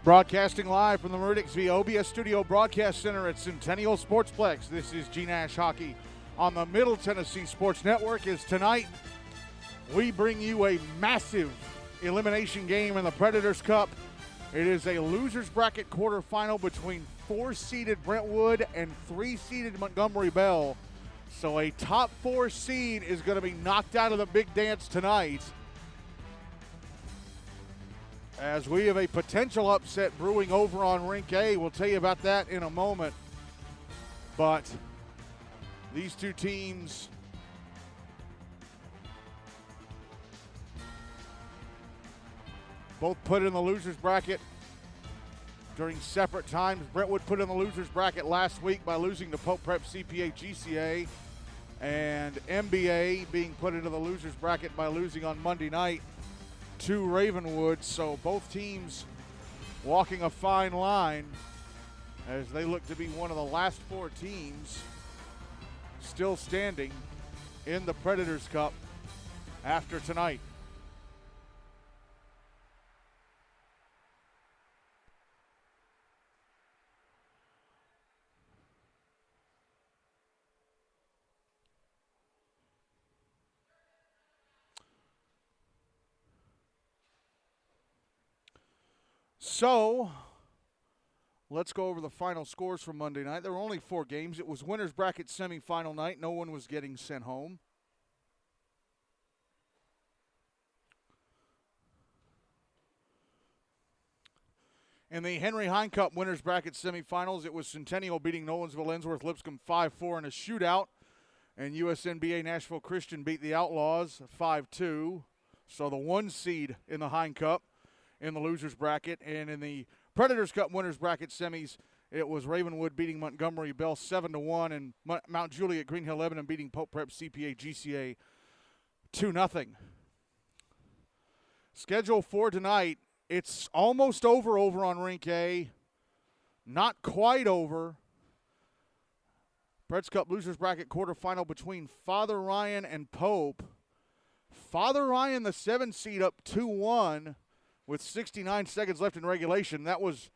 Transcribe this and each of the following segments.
Broadcasting live from the Meridics via OBS Studio Broadcast Center at Centennial Sportsplex. This is GNASH Hockey on the Middle Tennessee Sports Network. As tonight, we bring you a massive elimination game in the Predators Cup. It is a loser's bracket quarterfinal between 4-seeded Brentwood and 3-seeded Montgomery Bell. So a top 4 seed is going to be knocked out of the big dance tonight, as we have a potential upset brewing over on Rink A. We'll tell you about that in a moment. But these two teams both put in the loser's bracket during separate times. Brentwood put in the loser's bracket last week by losing to Pope Prep CPA GCA, and MBA being put into the loser's bracket by losing on Monday night to Ravenwood. So both teams walking a fine line as they look to be one of the last 4 teams still standing in the Predators Cup after tonight. So, let's go over the final scores from Monday night. There were only 4 games. It was winner's bracket semifinal night. No one was getting sent home. In the Henry Hine Cup winner's bracket semifinals, it was Centennial beating Nolensville Ensworth Lipscomb 5-4 in a shootout. And USNBA Nashville Christian beat the Outlaws 5-2. So the 1 seed in the Hine Cup in the loser's bracket. And in the Predators Cup winners bracket semis, it was Ravenwood beating Montgomery Bell 7-1, and Mount Juliet Green Hill Lebanon beating Pope Prep CPA GCA 2-0. Schedule for tonight, it's almost over on Rink A. Not quite over. Preds Cup losers bracket quarterfinal between Father Ryan and Pope. Father Ryan, the 7 seed, up 2-1. With 69 seconds left in regulation. That was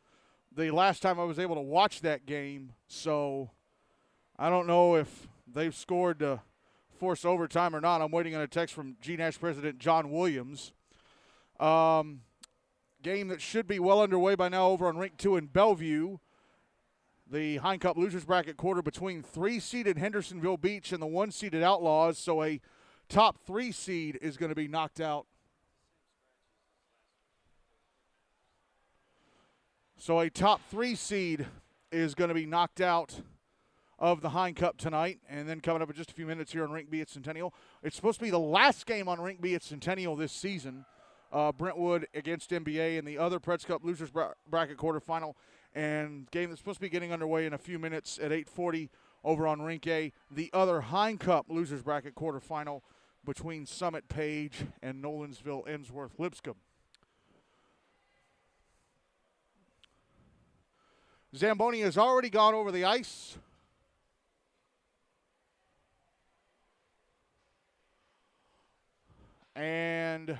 the last time I was able to watch that game. So I don't know if they've scored to force overtime or not. I'm waiting on a text from GNASH President John Williams. Game that should be well underway by now over on Rink 2 in Bellevue. The Hine Cup losers bracket quarter between 3-seeded Hendersonville Beach and the 1-seeded Outlaws. So a top 3 seed is going to be knocked out. So a top 3 seed is going to be knocked out of the Hine Cup tonight. And then coming up in just a few minutes here on Rink B at Centennial, it's supposed to be the last game on Rink B at Centennial this season. Brentwood against MBA in the other Preds Cup losers bracket quarterfinal. And game that's supposed to be getting underway in a few minutes at 8:40 over on Rink A. The other Hine Cup losers bracket quarterfinal between Summit Page and Nolensville Ensworth Lipscomb. Zamboni has already gone over the ice. And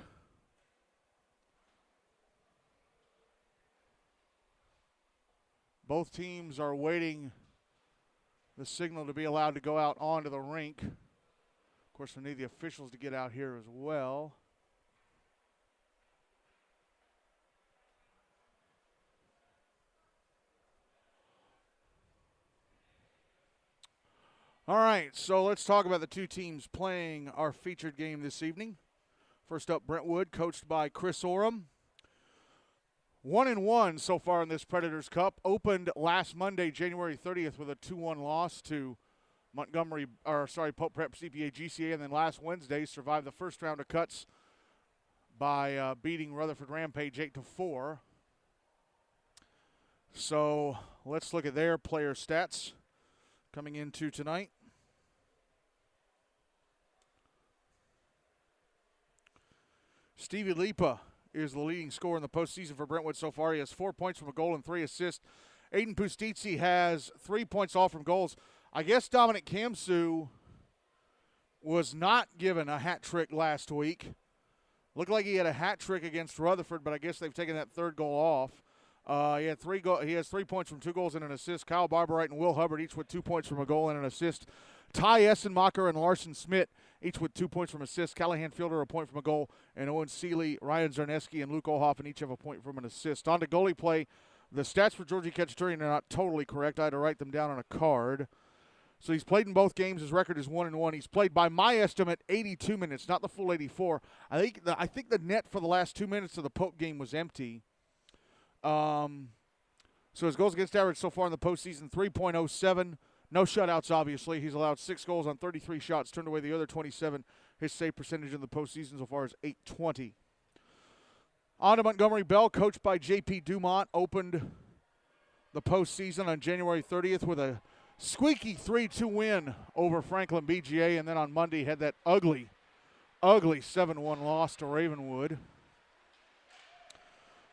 both teams are waiting the signal to be allowed to go out onto the rink. Of course, we need the officials to get out here as well. All right, so let's talk about the 2 teams playing our featured game this evening. First up, Brentwood, coached by Chris Oram. 1-1 so far in this Predators Cup. Opened last Monday, January 30th, with a 2-1 loss to Pope Prep CPA GCA, and then last Wednesday survived the first round of cuts by beating Rutherford Rampage 8-4. So let's look at their player stats coming into tonight. Stevie Lipa is the leading scorer in the postseason for Brentwood so far. He has 4 points from a goal and 3 assists. Aiden Pustizzi has 3 points all from goals. I guess Dominic Kamsu was not given a hat trick last week. Looked like he had a hat trick against Rutherford, but I guess they've taken that third goal off. He has 3 points from 2 goals and an assist. Kyle Barberite and Will Hubbard each with 2 points from a goal and an assist. Ty Essenmacher and Larson Smith each with 2 points from assists. Callahan Fielder a point from a goal. And Owen Seeley, Ryan Zarneski, and Luke Olhoffen each have a point from an assist. On to goalie play. The stats for Georgie Ketchaturian are not totally correct. I had to write them down on a card. So he's played in both games. His record is 1-1. He's played, by my estimate, 82 minutes, not the full 84. I think the net for the last 2 minutes of the Pope game was empty. So his goals against average so far in the postseason, 3.07. No shutouts, obviously. He's allowed 6 goals on 33 shots, turned away the other 27. His save percentage in the postseason so far is .820. On to Montgomery Bell, coached by J.P. Dumont, opened the postseason on January 30th with a squeaky 3-2 win over Franklin BGA, and then on Monday had that ugly 7-1 loss to Ravenwood.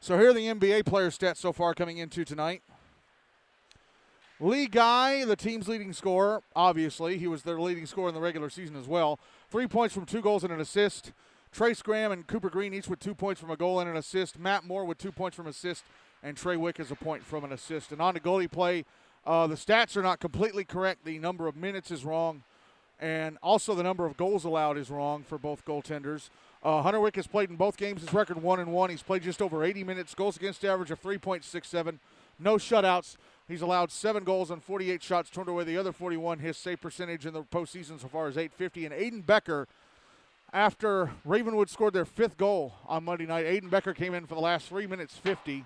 So here are the NBA player stats so far coming into tonight. Lee Guy, the team's leading scorer, obviously. He was their leading scorer in the regular season as well. 3 points from 2 goals and an assist. Trace Graham and Cooper Green each with 2 points from a goal and an assist. Matt Moore with 2 points from assist. And Trey Wick has a point from an assist. And on to goalie play. The stats are not completely correct. The number of minutes is wrong. And also the number of goals allowed is wrong for both goaltenders. Hunter Wick has played in both games. His record 1-1. He's played just over 80 minutes. Goals against average of 3.67. No shutouts. He's allowed 7 goals on 48 shots, turned away the other 41. His save percentage in the postseason so far is .850. And Aiden Becker, after Ravenwood scored their 5th goal on Monday night, Aiden Becker came in for the last 3 minutes 50.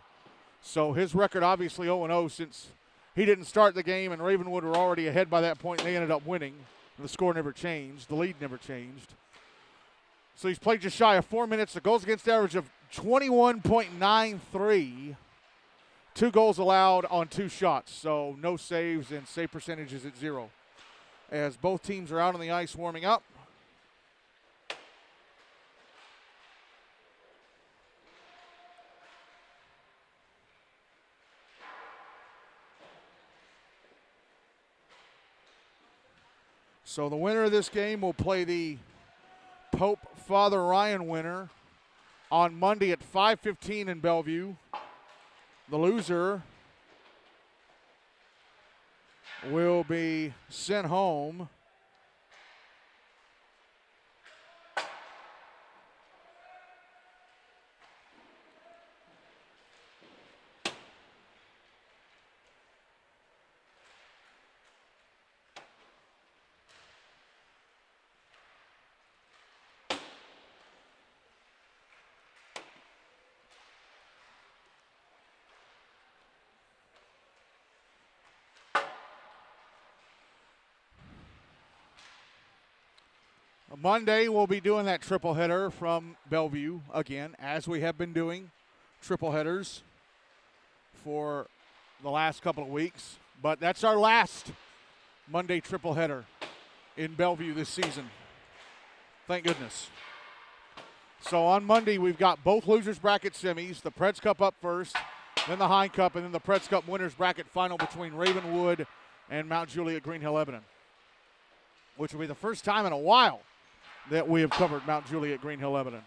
So his record obviously 0-0 since he didn't start the game, and Ravenwood were already ahead by that point, and they ended up winning. The score never changed. The lead never changed. So he's played just shy of 4 minutes. The goals against average of 21.93. 2 goals allowed on 2 shots, so no saves, and save percentage is at 0. As both teams are out on the ice warming up. So the winner of this game will play the Pope Father Ryan winner on Monday at 5:15 in Bellevue. The loser will be sent home. Monday, we'll be doing that triple header from Bellevue again, as we have been doing triple headers for the last couple of weeks. But that's our last Monday triple header in Bellevue this season. Thank goodness. So on Monday, we've got both losers bracket semis, the Preds Cup up first, then the Hein Cup, and then the Preds Cup winners bracket final between Ravenwood and Mount Juliet Green Hill Lebanon, which will be the first time in a while that we have covered Mount Juliet Green Hill Lebanon.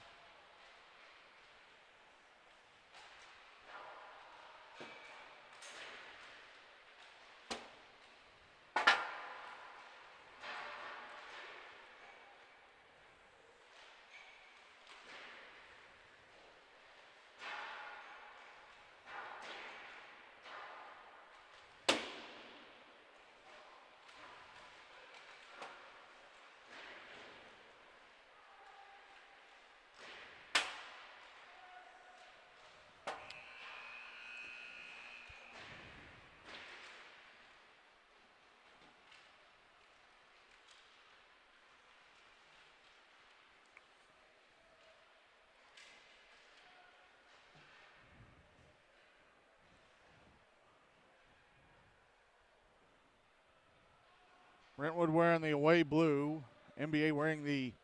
Brentwood wearing the away blue, NBA wearing the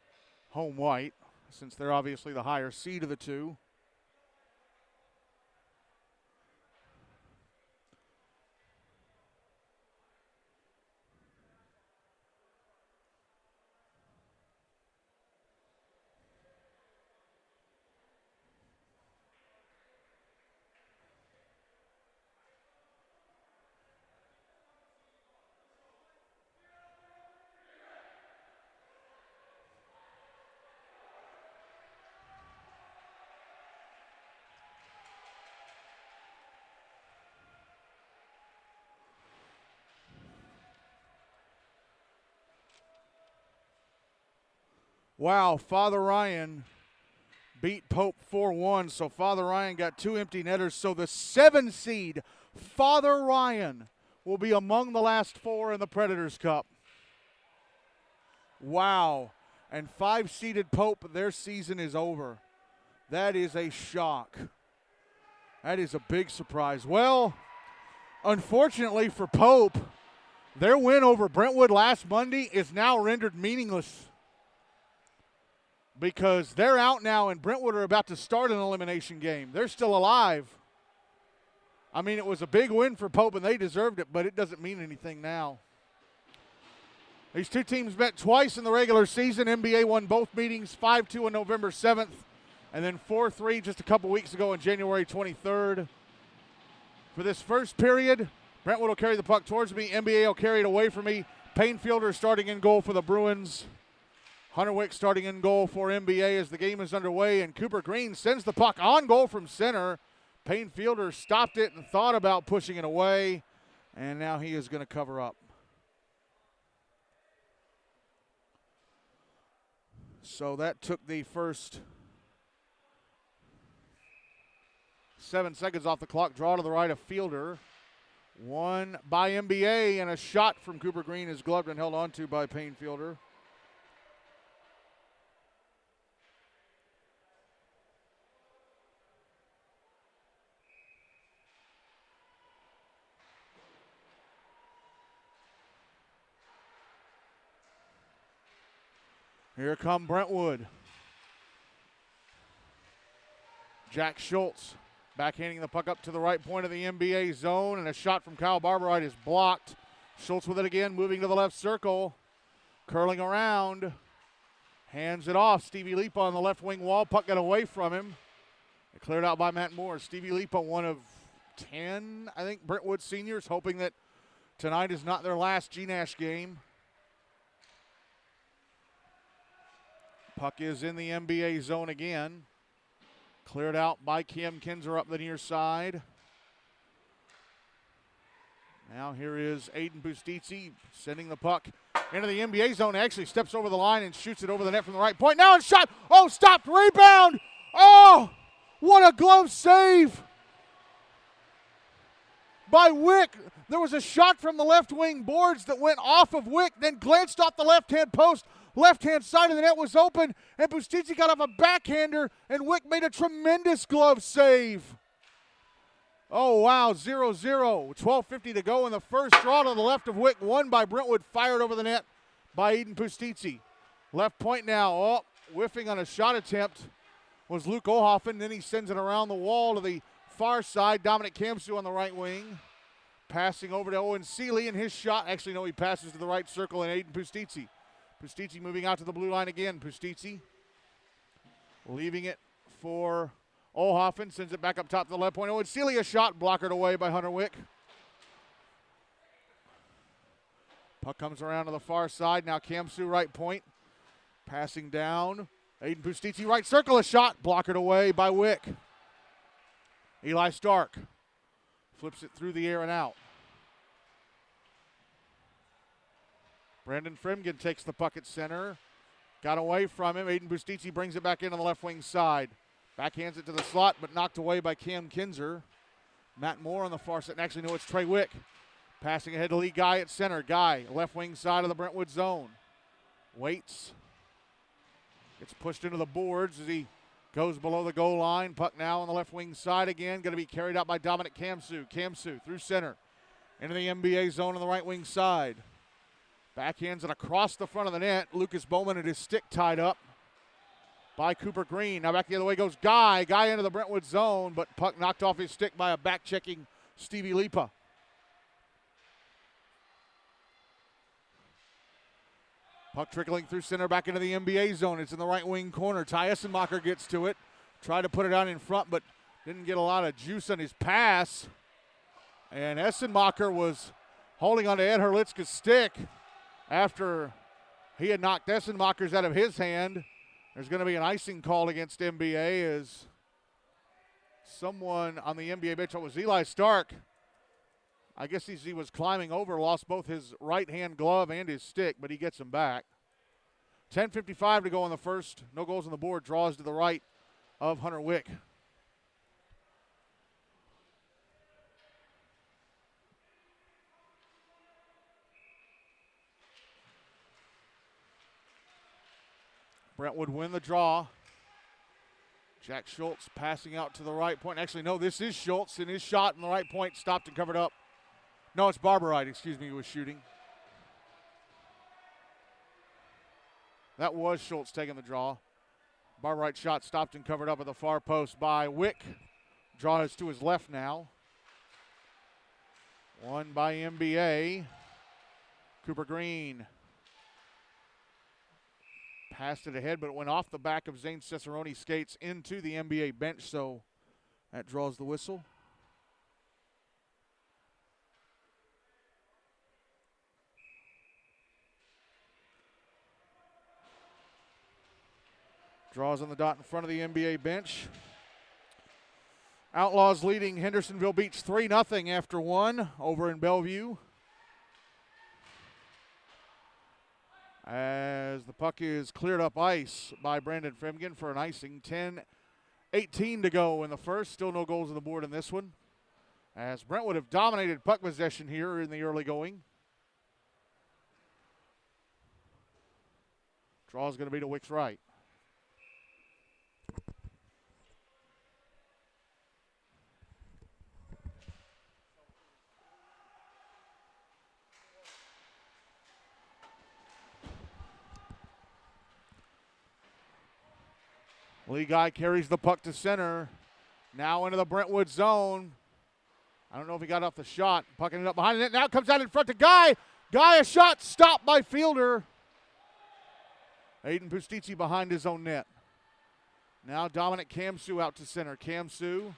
home white, since they're obviously the higher seed of the two. Wow, Father Ryan beat Pope 4-1, so Father Ryan got 2 empty netters. So the 7 seed, Father Ryan, will be among the last 4 in the Predators Cup. Wow. And 5-seeded Pope, their season is over. That is a shock. That is a big surprise. Well, unfortunately for Pope, their win over Brentwood last Monday is now rendered meaningless, because they're out now and Brentwood are about to start an elimination game. They're still alive. I mean, it was a big win for Pope and they deserved it, but it doesn't mean anything now. These two teams met twice in the regular season. NBA won both meetings 5-2 on November 7th and then 4-3 just a couple weeks ago on January 23rd. For this first period, Brentwood will carry the puck towards me. NBA will carry it away from me. Payne Fielder starting in goal for the Bruins. Hunter Wick starting in goal for NBA as the game is underway, and Cooper Green sends the puck on goal from center. Payne Fielder stopped it and thought about pushing it away, and now he is going to cover up. So that took the first 7 seconds off the clock. Draw to the right of Fielder. One by NBA, and a shot from Cooper Green is gloved and held onto by Payne Fielder. Here come Brentwood. Jack Schultz backhanding the puck up to the right point of the NBA zone, and a shot from Kyle Barberite is blocked. Schultz with it again, moving to the left circle, curling around, hands it off. Stevie Lipa on the left wing wall, puck got away from him. Cleared out by Matt Moore. Stevie Lipa, one of 10, I think, Brentwood seniors, hoping that tonight is not their last GNASH game. Puck is in the NBA zone again. Cleared out by Cam Kinzer up the near side. Now here is Aiden Bustizzi sending the puck into the NBA zone. Actually steps over the line and shoots it over the net from the right point. Now it's shot. Oh, stopped. Rebound. Oh, what a glove save by Wick. There was a shot from the left wing boards that went off of Wick, then glanced off the left-hand post. Left-hand side of the net was open, and Bustizzi got off a backhander, and Wick made a tremendous glove save. Oh, wow, 0-0. 12:50 to go in the first. Draw to the left of Wick, won by Brentwood, fired over the net by Eden Bustizzi. Left point now. Oh, whiffing on a shot attempt was Luke Ohoffen. Then he sends it around the wall to the far side. Dominic Kamsu on the right wing. Passing over to Owen Seeley, and his shot. Actually, no, he passes to the right circle, and Aiden Bustizzi. Bustizzi moving out to the blue line again. Bustizzi leaving it for Ohoffen. Sends it back up top to the left point. Owen Seeley, a shot blockered away by Hunter Wick. Puck comes around to the far side. Now Kamsu right point. Passing down. Aiden Bustizzi right circle, a shot blockered away by Wick. Eli Stark flips it through the air and out. Brandon Frimgen takes the puck at center. Got away from him. Aiden Bustizzi brings it back in on the left wing side. Backhands it to the slot, but knocked away by Cam Kinzer. Matt Moore on the far side. And actually, no, it's Trey Wick. Passing ahead to Lee Guy at center. Guy, left wing side of the Brentwood zone. Waits. Gets pushed into the boards as he goes below the goal line. Puck now on the left wing side again. Going to be carried out by Dominic Kamsu. Kamsu through center. Into the NBA zone on the right wing side. Backhands it across the front of the net. Lucas Bowman had his stick tied up by Cooper Green. Now back the other way goes Guy. Guy into the Brentwood zone, but puck knocked off his stick by a back-checking Stevie Lipa. Puck trickling through center back into the NBA zone. It's in the right wing corner. Ty Essenmacher gets to it. Tried to put it out in front, but didn't get a lot of juice on his pass. And Essenmacher was holding on to Ed Herlitzka's stick after he had knocked Essenmacher's out of his hand. There's going to be an icing call against NBA as someone on the NBA bench, it was Eli Stark. I guess he was climbing over, lost both his right-hand glove and his stick, but he gets him back. 10:55 to go in the first. No goals on the board. Draws to the right of Hunter Wick. Brentwood win the draw. Jack Schultz passing out to the right point. Actually, no, this is Schultz, and his shot in the right point stopped and covered up. No, it's Barberite, who was shooting. That was Schultz taking the draw. Barberite shot stopped and covered up at the far post by Wick. Draw is to his left now. Won by MBA. Cooper Green passed it ahead, but it went off the back of Zane Cicerone's skates into the NBA bench, so that draws the whistle. Draws on the dot in front of the NBA bench. Outlaws leading Hendersonville Beach 3-0 after one over in Bellevue. As the puck is cleared up ice by Brandon Fremgen for an icing. 10:18 to go in the first. Still no goals on the board in this one, as Brentwood have dominated puck possession here in the early going. Draw is going to be to Wick's right. Lee Guy carries the puck to center. Now into the Brentwood zone. I don't know if he got off the shot. Pucking it up behind the net. Now it comes out in front to Guy. Guy, a shot stopped by fielder. Aiden Pustici behind his own net. Now Dominic Kamsu out to center. Kamsu.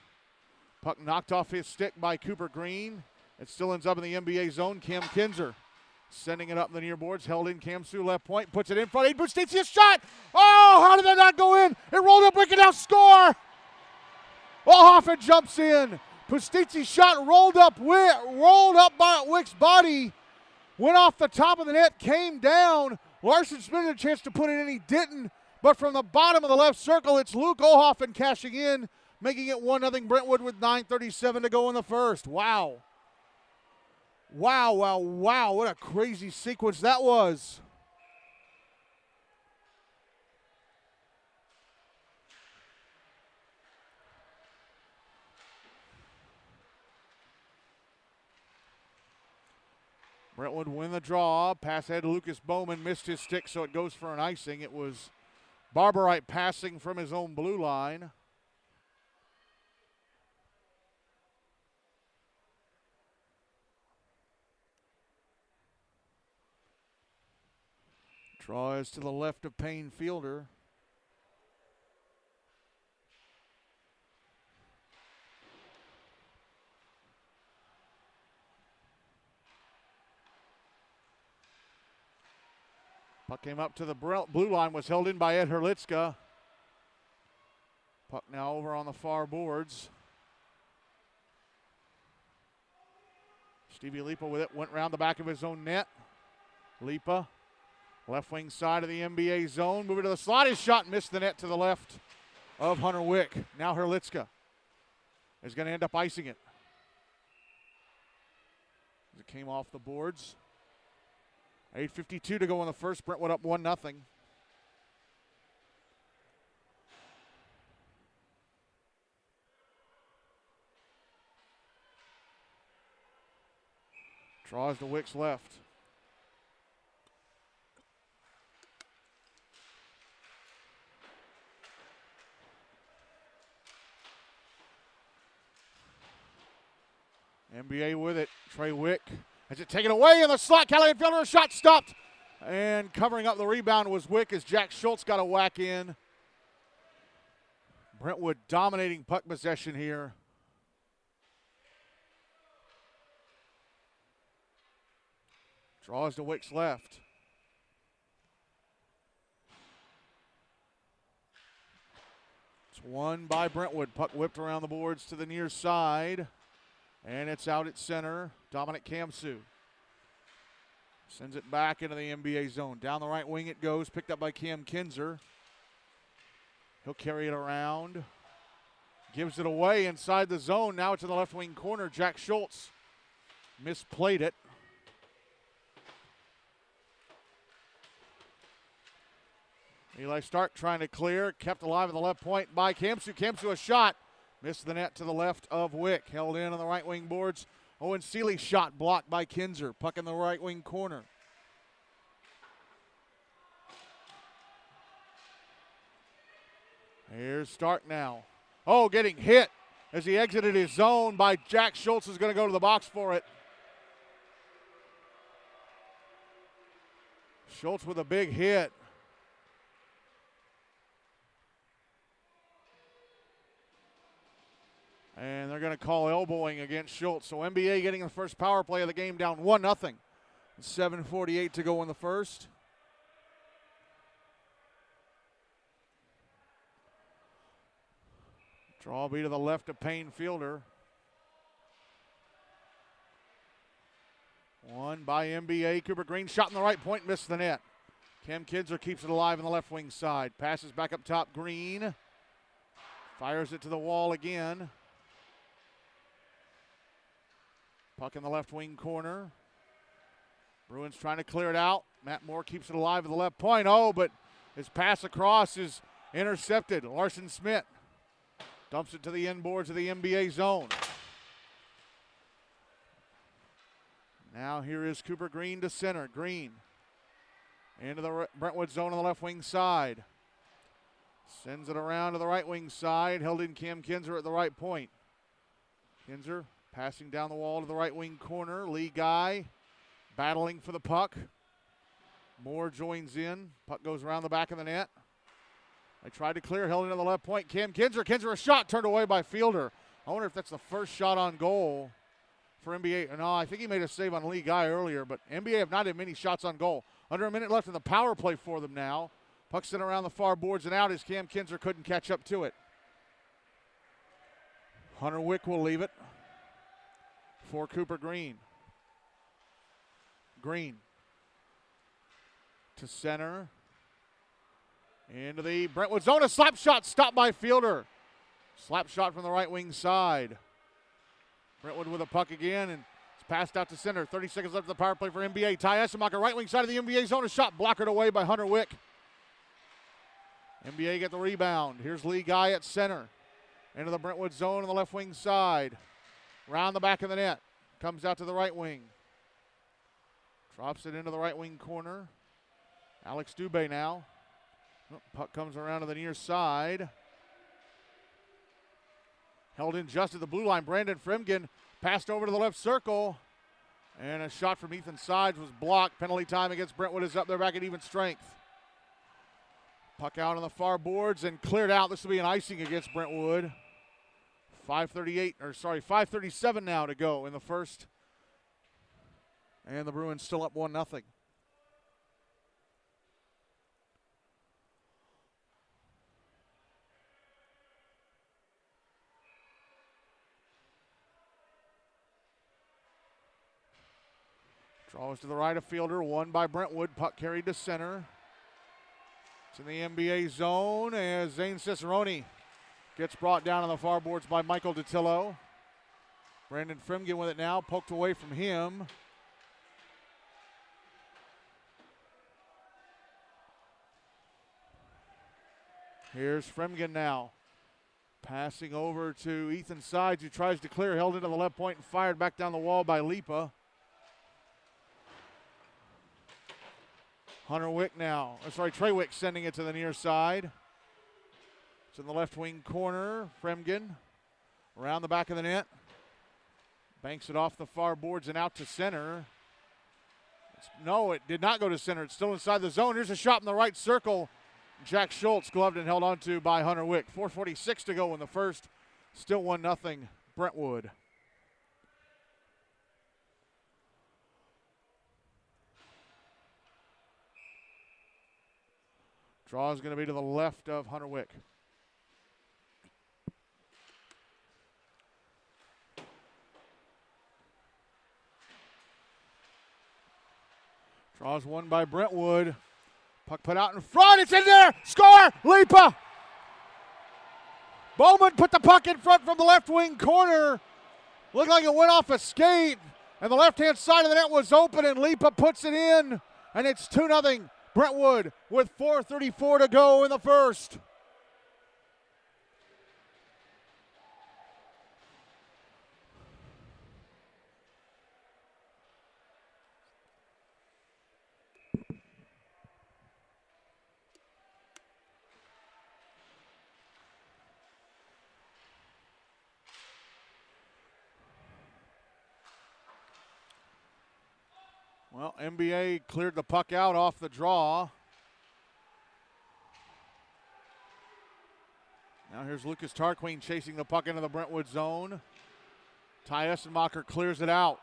Puck knocked off his stick by Cooper Green. It still ends up in the NBA zone. Cam Kinzer sending it up the near boards. Held in. Kamsu left point. Puts it in front. Aiden Pustici, a shot. Oh, how did that not go in? It rolled up. We can now score. Olhoffen jumps in. Pustici's shot rolled up by Wick's body. Went off the top of the net. Came down. Larson Smith had a chance to put it in. He didn't. But from the bottom of the left circle, it's Luke Olhoffen cashing in, making it 1-0 Brentwood with 9:37 to go in the first. Wow. Wow, wow, wow. What a crazy sequence that was. Brentwood win the draw. Pass ahead to Lucas Bowman. Missed his stick, so it goes for an icing. It was Barberite passing from his own blue line. Draw is to the left of Payne Fielder. Puck came up to the blue line, was held in by Ed Herlitzka. Puck now over on the far boards. Stevie Lipa with it, went around the back of his own net. Lipa, left wing side of the NBA zone, moving to the slot. His shot missed the net to the left of Hunter Wick. Now Herlitzka is going to end up icing it. As it came off the boards. 8:52 to go in the first. Brentwood up 1-0. Draws to Wick's left. NBA with it. Trey Wick has it taken away in the slot. Callahan Fielder, shot stopped. And covering up the rebound was Wick as Jack Schultz got a whack in. Brentwood dominating puck possession here. Draws to Wick's left. It's won by Brentwood. Puck whipped around the boards to the near side. And it's out at center. Dominic Kamsu. Sends it back into the NBA zone. Down the right wing it goes, picked up by Cam Kinzer. He'll carry it around. Gives it away inside the zone. Now it's in the left wing corner. Jack Schultz misplayed it. Eli Stark trying to clear. Kept alive in the left point by Kamsu. Kamsu a shot. Missed the net to the left of Wick. Held in on the right wing boards. Owen Seeley's shot blocked by Kinzer. Puck in the right wing corner. Here's Stark now. Oh, getting hit as he exited his zone by Jack Schultz, is going to go to the box for it. Schultz with a big hit. And they're going to call elbowing against Schultz. So NBA getting the first power play of the game down 1-0. 7:48 to go in the first. Draw be to the left of Payne Fielder. One by NBA. Cooper Green shot in the right point, missed the net. Cam Kinzer keeps it alive on the left wing side. Passes back up top. Green fires it to the wall again. Puck in the left wing corner. Bruins trying to clear it out. Matt Moore keeps it alive at the left point. Oh, but his pass across is intercepted. Larson Smith dumps it to the inboards of the NBA zone. Now here is Cooper Green to center. Green into the Brentwood zone on the left wing side. Sends it around to the right wing side. Held in Cam Kinzer at the right point. Kinzer passing down the wall to the right wing corner. Lee Guy battling for the puck. Moore joins in. Puck goes around the back of the net. They tried to clear, held into the left point. Cam Kinzer. Kinzer a shot turned away by Fielder. I wonder if that's the first shot on goal for NBA. No, I think he made a save on Lee Guy earlier, but NBA have not had many shots on goal. Under a minute left in the power play for them now. Puck sent around the far boards and out as Cam Kinzer couldn't catch up to it. Hunter Wick will leave it for Cooper Green. Green to center. Into the Brentwood zone. A slap shot stopped by Fielder. Slap shot from the right wing side. Brentwood with a puck again, and it's passed out to center. 30 seconds left of the power play for NBA. Ty Essemacher, right wing side of the NBA zone. A shot blockered away by Hunter Wick. NBA get the rebound. Here's Lee Guy at center. Into the Brentwood zone on the left wing side. Round the back of the net. Comes out to the right wing. Drops it into the right wing corner. Alex Dubé now. Oh, puck comes around to the near side. Held in just at the blue line. Brandon Fremgen passed over to the left circle. And a shot from Ethan Sides was blocked. Penalty time against Brentwood is up there back at even strength. Puck out on the far boards and cleared out. This will be an icing against Brentwood. 5:37 now to go in the first. And the Bruins still up 1-0. Draws to the right of Fielder, won by Brentwood. Puck carried to center. It's in the NBA zone as Zane Cicerone gets brought down on the far boards by Michael Datillo. Brandon Fremgen with it now, poked away from him. Here's Fremgen now. Passing over to Ethan Sides, who tries to clear, held into the left point and fired back down the wall by Lipa. Hunter Wick now. Trey Wick sending it to the near side. It's in the left wing corner. Fremgen around the back of the net. Banks it off the far boards and out to center. No, it did not go to center. It's still inside the zone. Here's a shot in the right circle. Jack Schultz gloved and held onto by Hunter Wick. 4:46 to go in the first. Still 1-0 Brentwood. Draw is going to be to the left of Hunter Wick. Draws one by Brentwood. Puck put out in front. It's in there. Score! Lipa! Bowman put the puck in front from the left wing corner. Looked like it went off a skate. And the left-hand side of the net was open, and Lipa puts it in. And it's 2-0 Brentwood with 4:34 to go in the first. Well, NBA cleared the puck out off the draw. Now here's Lucas Tarquin chasing the puck into the Brentwood zone. Ty Essenmacher clears it out.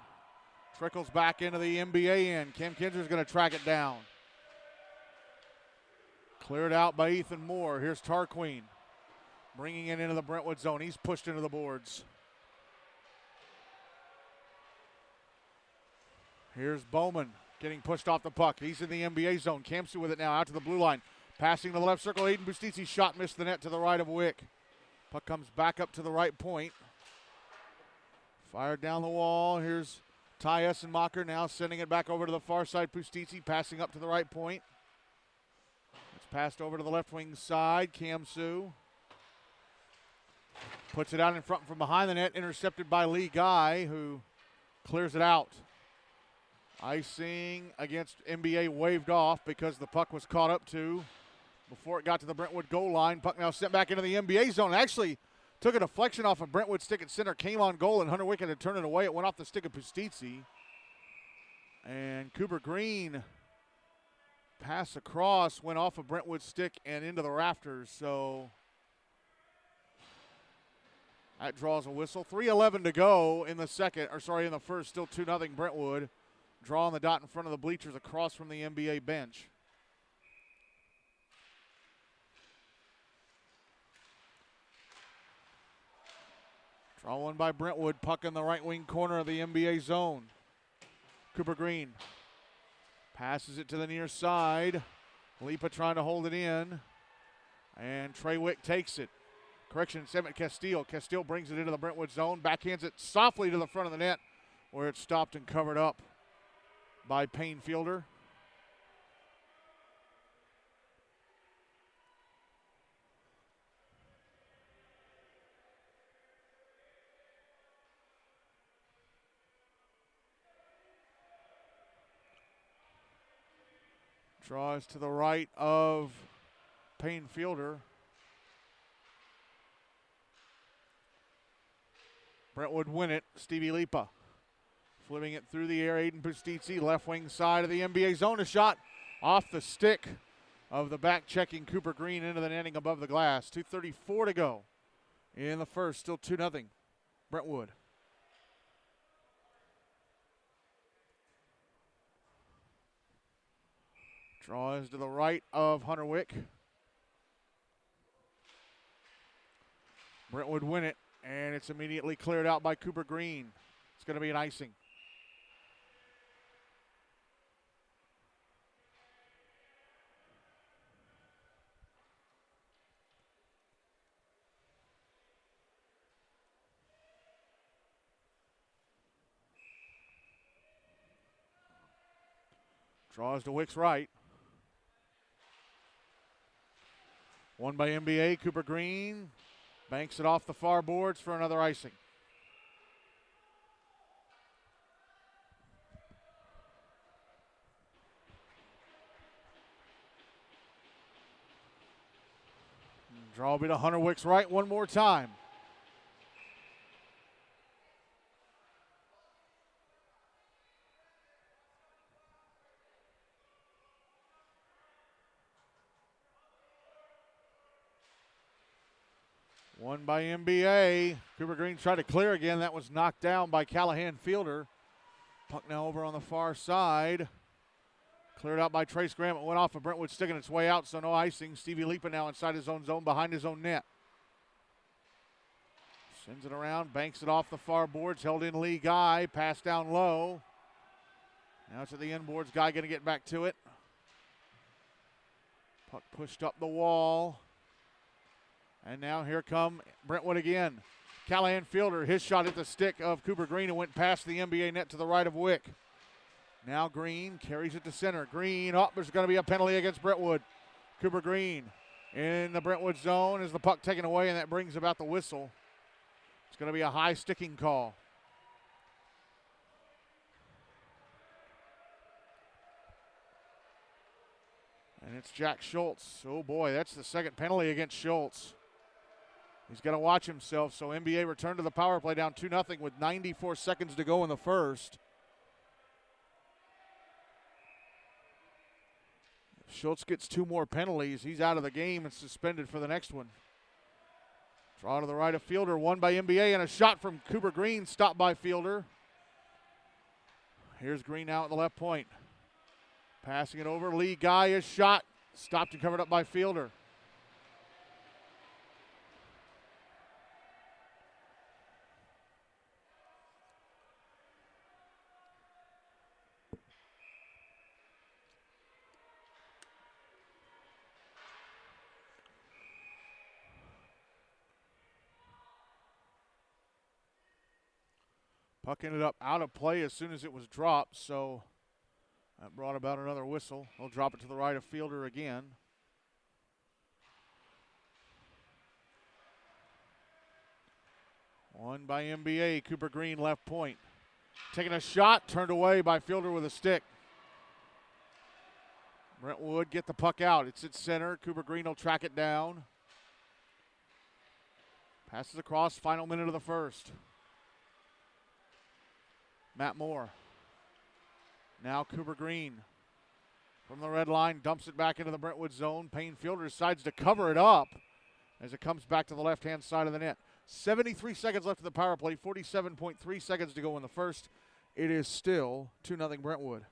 Trickles back into the NBA end. Cam Kinser's going to track it down. Cleared out by Ethan Moore. Here's Tarquin bringing it into the Brentwood zone. He's pushed into the boards. Here's Bowman getting pushed off the puck. He's in the NBA zone. Kamsu with it now out to the blue line. Passing to the left circle. Aiden Bustitzi's shot missed the net to the right of Wick. Puck comes back up to the right point. Fired down the wall. Here's Ty Essenmacher now sending it back over to the far side. Bustitzi passing up to the right point. It's passed over to the left wing side. Kamsu puts it out in front from behind the net. Intercepted by Lee Guy, who clears it out. Icing against NBA waved off because the puck was caught up to before it got to the Brentwood goal line. Puck now sent back into the NBA zone. Actually took a deflection off of Brentwood's stick at center, came on goal, and Hunter Wick had to turn it away. It went off the stick of Pustitzi. And Cooper Green pass across, went off of Brentwood's stick and into the rafters. So that draws a whistle. 3:11 to go in the first. Still 2-0 Brentwood. Draw on the dot in front of the bleachers across from the NBA bench. Draw one by Brentwood. Puck in the right wing corner of the NBA zone. Cooper Green passes it to the near side. Lipa trying to hold it in. And Trey Wick takes it. Correction, Emmett Castile. Castile brings it into the Brentwood zone. Backhands it softly to the front of the net where it's stopped and covered up by Payne Fielder. Draws to the right of Payne Fielder. Brentwood win it. Stevie Lipa flipping it through the air. Aiden Bustitzi, left wing side of the NBA zone. A shot off the stick of the back-checking Cooper Green into the netting above the glass. 2:34 to go in the first. Still 2-0 Brentwood. Draws to the right of Hunter Wick. Brentwood win it, and it's immediately cleared out by Cooper Green. It's going to be an icing. Draws to Wick's right. One by NBA, Cooper Green banks it off the far boards for another icing. Draw will be to Hunter Wick's right one more time. One by NBA. Cooper Green tried to clear again. That was knocked down by Callahan Fielder. Puck now over on the far side. Cleared out by Trace Graham. It went off of Brentwood, sticking its way out, so no icing. Stevie Lipa now inside his own zone, behind his own net. Sends it around, banks it off the far boards, held in Lee Guy, pass down low. Now it's at the inboards. Guy going to get back to it. Puck pushed up the wall. And now here come Brentwood again. Callahan Fielder, his shot at the stick of Cooper Green and went past the NBA net to the right of Wick. Now Green carries it to center. Green, there's going to be a penalty against Brentwood. Cooper Green in the Brentwood zone as the puck taken away, and that brings about the whistle. It's going to be a high sticking call. And it's Jack Schultz. Oh boy, that's the second penalty against Schultz. He's going to watch himself, so NBA return to the power play down 2-0 with 94 seconds to go in the first. If Schultz gets 2 more penalties, he's out of the game and suspended for the next one. Draw to the right of Fielder, won by NBA, and a shot from Cooper Green, stopped by Fielder. Here's Green out at the left point. Passing it over, Lee Guy is shot, stopped and covered up by Fielder. Puck ended up out of play as soon as it was dropped, so that brought about another whistle. They'll drop it to the right of Fielder again. Won by NBA, Cooper Green, left point. Taking a shot, turned away by Fielder with a stick. Brentwood get the puck out. It's at center. Cooper Green will track it down. Passes across, final minute of the first. Matt Moore. Now Cooper Green from the red line, dumps it back into the Brentwood zone. Payne Fielder decides to cover it up as it comes back to the left-hand side of the net. 73 seconds left in the power play, 47.3 seconds to go in the first. It is still 2-0 Brentwood.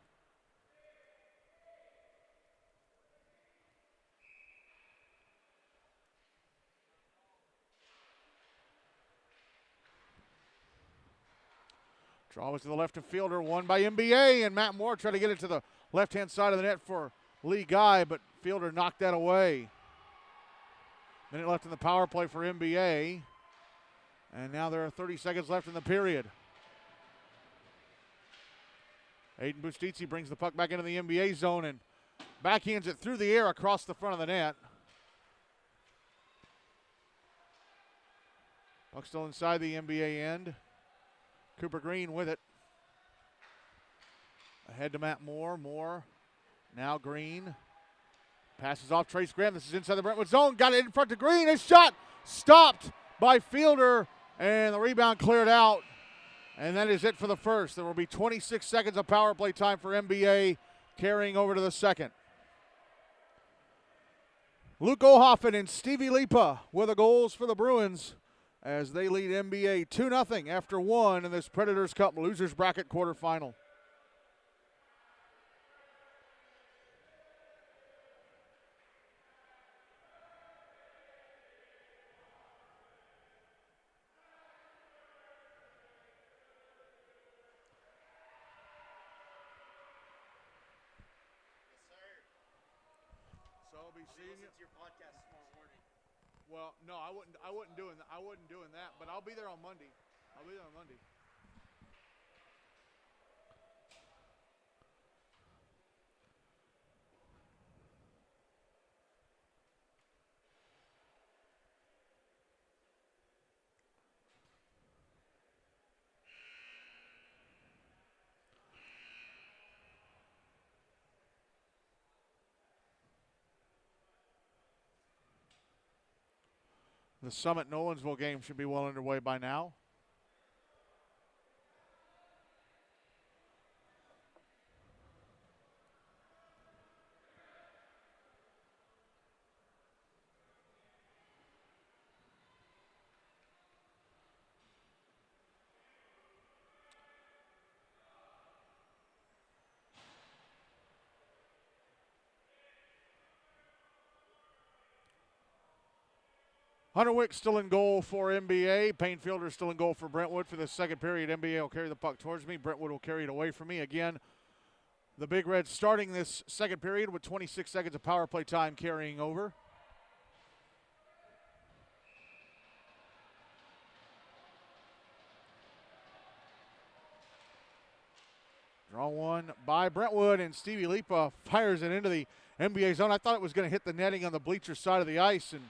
Draw was to the left of Fielder, won by NBA, and Matt Moore tried to get it to the left-hand side of the net for Lee Guy, but Fielder knocked that away. Minute left in the power play for NBA, and now there are 30 seconds left in the period. Aiden Bustizzi brings the puck back into the NBA zone and backhands it through the air across the front of the net. Puck still inside the NBA end. Cooper Green with it. Ahead to Matt Moore. Moore. Now Green. Passes off Trace Graham. This is inside the Brentwood zone. Got it in front to Green. His shot stopped by Fielder. And the rebound cleared out. And that is it for the first. There will be 26 seconds of power play time for NBA, carrying over to the second. Luke Ohoffen and Stevie Lipa were the goals for the Bruins as they lead NBA 2-0 after 1 in this Predators Cup Losers Bracket quarterfinal. So I'll be seeing you. Your podcast tomorrow morning. Well, no, I wasn't doing that, but I'll be there on Monday. The Summit Nolensville game should be well underway by now. Hunter Wick still in goal for NBA. Payne Fielder still in goal for Brentwood for the second period. NBA will carry the puck towards me. Brentwood will carry it away from me. Again, The Big Reds starting this second period with 26 seconds of power play time carrying over. Draw one by Brentwood, and Stevie Lipa fires it into the NBA zone. I thought it was going to hit the netting on the bleacher side of the ice and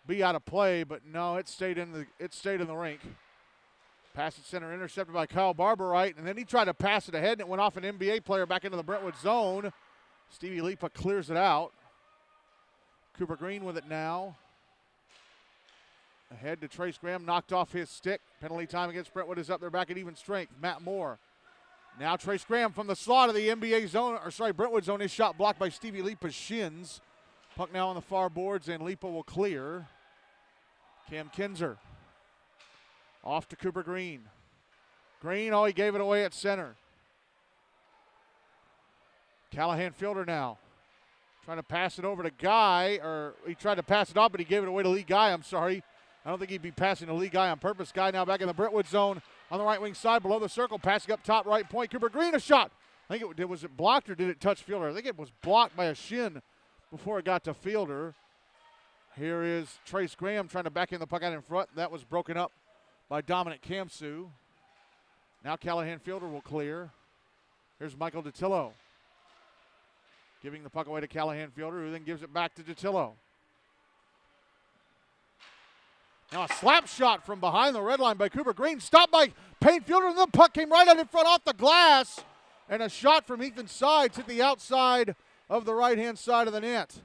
be out of play, but no, it stayed in the rink. Pass it center, intercepted by Kyle Barberite, and then he tried to pass it ahead, and it went off an NBA player back into the Brentwood zone. Stevie Lipa clears it out. Cooper Green with it now. Ahead to Trace Graham, knocked off his stick. Penalty time against Brentwood is up. They're back at even strength. Matt Moore. Now Trace Graham from the slot of the NBA zone, Brentwood zone. His shot blocked by Stevie Lipa's shins. Puck now on the far boards, and Lipa will clear. Cam Kinzer. Off to Cooper Green. Green, he gave it away at center. Callahan Fielder now. Trying to pass it over to Guy, or he tried to pass it off, but he gave it away to Lee Guy. I'm sorry. I don't think he'd be passing to Lee Guy on purpose. Guy now back in the Brentwood zone on the right wing side below the circle, passing up top right point. Cooper Green, a shot. I think was it blocked or did it touch Fielder? I think it was blocked by a shin before it got to Fielder. Here is Trace Graham trying to back in the puck out in front. That was broken up by Dominic Kamsu. Now Callahan Fielder will clear. Here's Michael DeTillo. Giving the puck away to Callahan Fielder, who then gives it back to DeTillo. Now a slap shot from behind the red line by Cooper Green. Stopped by Payne Fielder, and the puck came right out in front off the glass. And a shot from Ethan Sides hit the outside of the right-hand side of the net.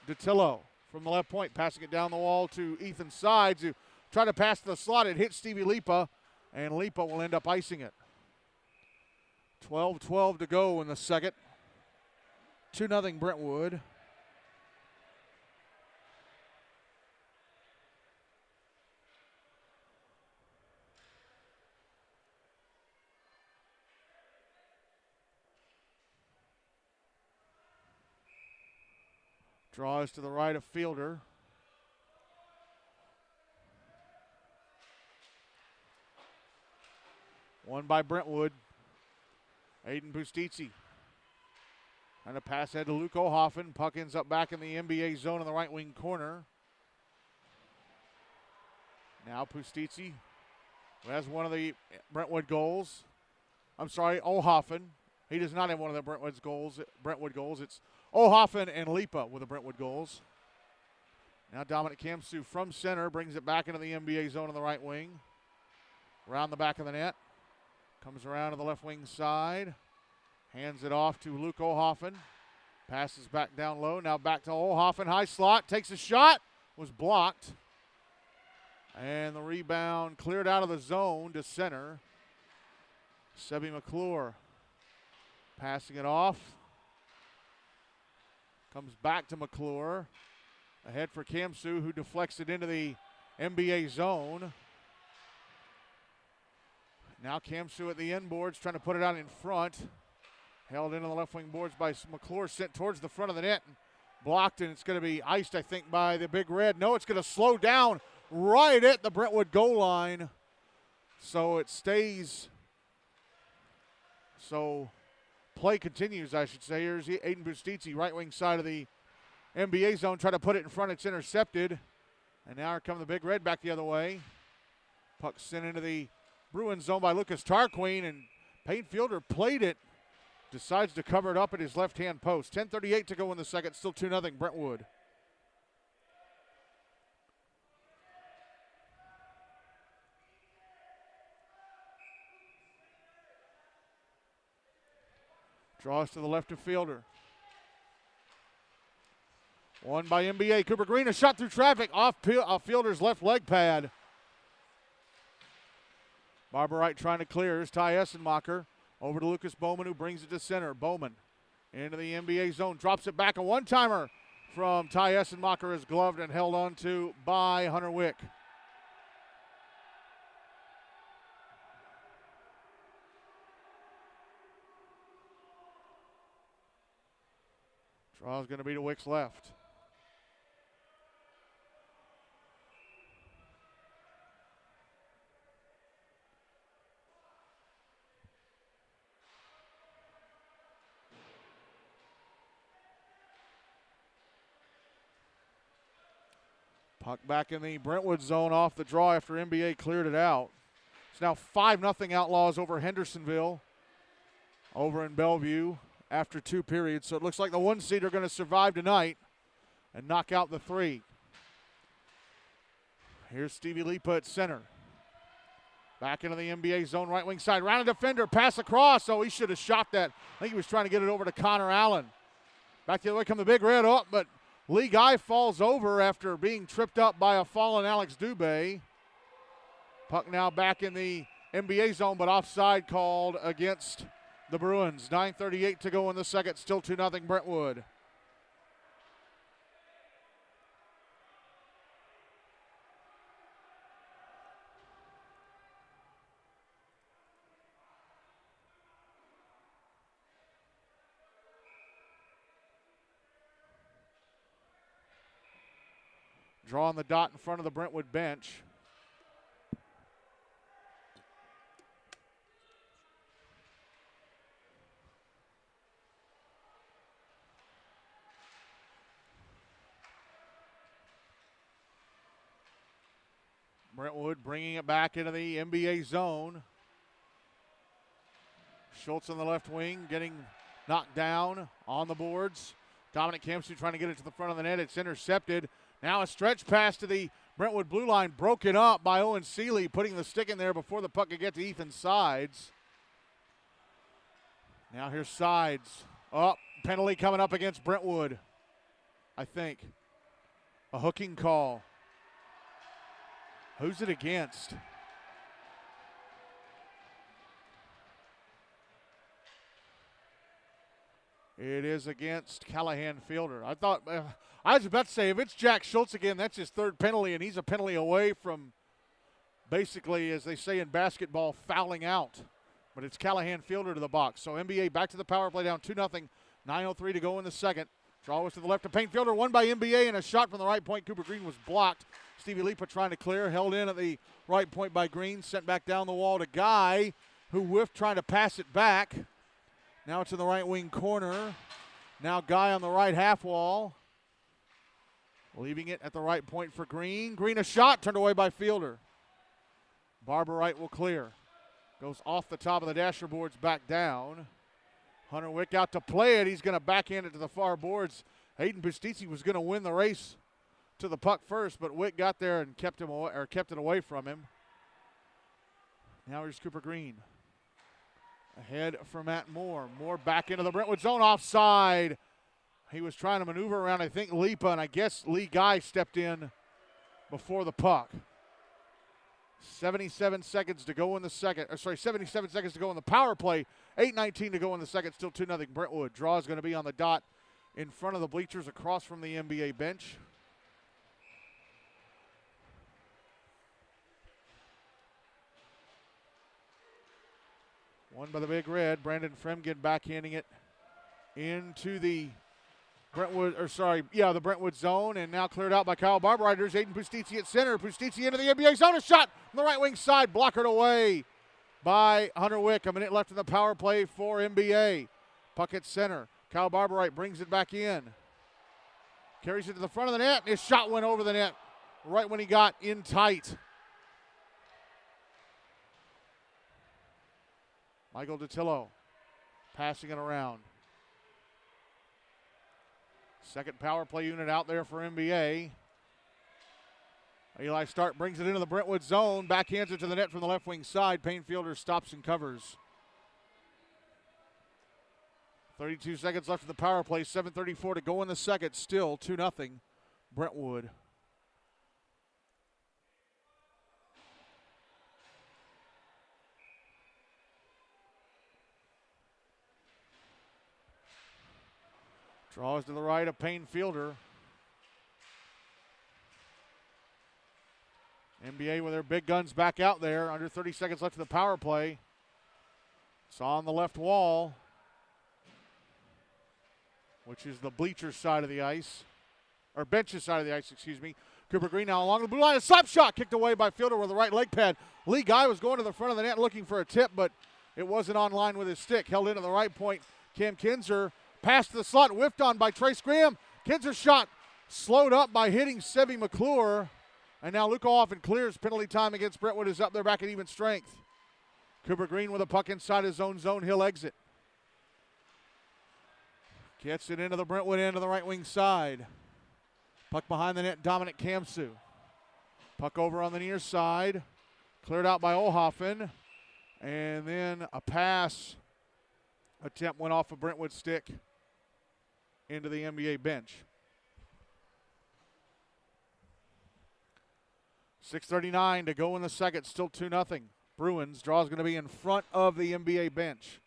DeTillo from the left point, passing it down the wall to Ethan Sides, who tried to pass to the slot. It hit Stevie Lipa, and Lipa will end up icing it. 12-12 to go in the second. 2-0 Brentwood. Draws to the right of Fielder. One by Brentwood. Aiden Bustizzi. And a pass ahead to Luke O'Hoffen. Puck ends up back in the NBA zone in the right wing corner. Now Bustizzi, who has one of the Brentwood goals. I'm sorry, O'Hoffen. He does not have one of the Brentwood goals. It's O'Hoffen and Lipa with the Brentwood goals. Now Dominic Kamsu from center brings it back into the NBA zone on the right wing. Around the back of the net. Comes around to the left wing side. Hands it off to Luke O'Hoffen. Passes back down low. Now back to O'Hoffen. High slot. Takes a shot. Was blocked. And the rebound cleared out of the zone to center. Sebi McClure passing it off. Comes back to McClure. Ahead for Kamsu, who deflects it into the NBA zone. Now Kamsu at the end boards, trying to put it out in front. Held into the left wing boards by McClure, sent towards the front of the net and blocked, and it's going to be iced, I think, by the Big Red. No, it's going to slow down right at the Brentwood goal line. So it stays. So play continues, I should say. Here's Aiden Bustizzi, right wing side of the NBA zone, try to put it in front. It's intercepted. And now here come the Big Red back the other way. Puck sent into the Bruins zone by Lucas Tarquin, and Payne Fielder played it. Decides to cover it up at his left-hand post. 10:38 to go in the second. Still 2-0 Brentwood. Draws to the left of Fielder. One by NBA. Cooper Green, a shot through traffic off Fielder's left leg pad. Barberite trying to clear. Here's Ty Essenmacher. Over to Lucas Bowman, who brings it to center. Bowman into the NBA zone. Drops it back. A one-timer from Ty Essenmacher is gloved and held on to by Hunter Wick. Draw is going to be to Wick's left. Puck back in the Brentwood zone off the draw after NBA cleared it out. It's now 5-0 Outlaws over Hendersonville over in Bellevue after 2 periods. So it looks like the 1 seed are going to survive tonight and knock out the 3. Here's Stevie Lipa at center. Back into the NBA zone, right wing side. Round a defender, pass across. Oh, he should have shot that. I think he was trying to get it over to Connor Allen. Back the other way come the Big Red up, but Lee Guy falls over after being tripped up by a fallen Alex Dubé. Puck now back in the NBA zone, but offside called against the Bruins. 9:38 to go in the second, still 2-0 Brentwood. Draw on the dot in front of the Brentwood bench. Brentwood bringing it back into the NBA zone. Schultz on the left wing getting knocked down on the boards. Dominic Kempsey trying to get it to the front of the net. It's intercepted. Now a stretch pass to the Brentwood blue line, broken up by Owen Seeley, putting the stick in there before the puck could get to Ethan Sides. Now here's Sides. Penalty coming up against Brentwood, I think. A hooking call. Who's it against? It is against Callahan Fielder. I was about to say, if it's Jack Schultz again, that's his 3rd penalty, and he's a penalty away from basically, as they say in basketball, fouling out. But it's Callahan Fielder to the box. So NBA back to the power play, down 2-0. 9:03 to go in the second. Draw was to the left of Payne Fielder, won by NBA, and a shot from the right point. Cooper Green was blocked. Stevie Lipa trying to clear, held in at the right point by Green, sent back down the wall to Guy, who whiffed trying to pass it back. Now it's in the right wing corner. Now Guy on the right half wall. Leaving it at the right point for Green. Green a shot, turned away by Fielder. Barber Wright will clear. Goes off the top of the dasher boards back down. Hunter Wick out to play it. He's going to backhand it to the far boards. Hayden Pustizzi was going to win the race to the puck first, but Wick got there and kept it away from him. Now here's Cooper Green. Ahead for Matt Moore. Moore back into the Brentwood zone, offside. He was trying to maneuver around, I think, Lipa, and I guess Lee Guy stepped in before the puck. 77 seconds to go in the second. 77 seconds to go in the power play. 8:19 to go in the second. Still 2-0 Brentwood. Draw is going to be on the dot in front of the bleachers across from the NBA bench. Won by the Big Red. Brandon Fremgen backhanding it into the the Brentwood zone, and now cleared out by Kyle Barber. There's Aiden Pustizzi at center. Pustizzi into the NBA zone. A shot from the right wing side. Blockered away by Hunter Wick. A minute left in the power play for NBA. Puck at center. Kyle Barber brings it back in. Carries it to the front of the net. His shot went over the net right when he got in tight. Michael DiTillo passing it around. Second power play unit out there for NBA. Eli Stark brings it into the Brentwood zone. Backhands it to the net from the left wing side. Payne Fielder stops and covers. 32 seconds left in the power play. 7:34 to go in the second. Still 2-0 Brentwood. Draws to the right of Payne Fielder. NBA with their big guns back out there. Under 30 seconds left in the power play. It's on the left wall, which is the bleacher side of the ice. Or bench's side of the ice, excuse me. Cooper Green now along the blue line. A slap shot kicked away by Fielder with the right leg pad. Lee Guy was going to the front of the net looking for a tip, but it wasn't on line with his stick. Held into the right point. Cam Kinzer passed the slot, whiffed on by Trace Graham. Kinzer's shot slowed up by hitting Sevi McClure. And now Luke Hoffman clears. Penalty time against Brentwood is up there back at even strength. Cooper Green with a puck inside his own zone. He'll exit. Gets it into the Brentwood end of the right wing side. Puck behind the net, Dominic Kamsu. Puck over on the near side. Cleared out by Olhoffen. And then a pass attempt went off a Brentwood stick into the NBA bench. 6:39 to go in the second, still 2-0. Bruins. Draw's going to be in front of the NBA bench.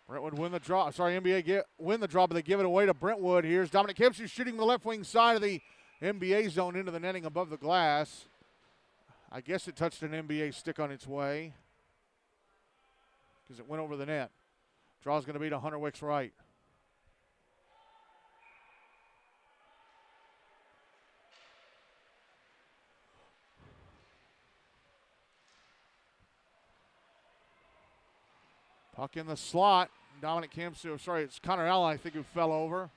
Brentwood win the draw. Sorry, NBA win the draw, but they give it away to Brentwood. Here's Dominic Kempsey shooting from the left wing side of the NBA zone into the netting above the glass. I guess it touched an NBA stick on its way because it went over the net. Draw's going to be to Hunter Wick's right. Puck in the slot. Dominic Kamsu, sorry, it's Connor Allen, I think, who fell over.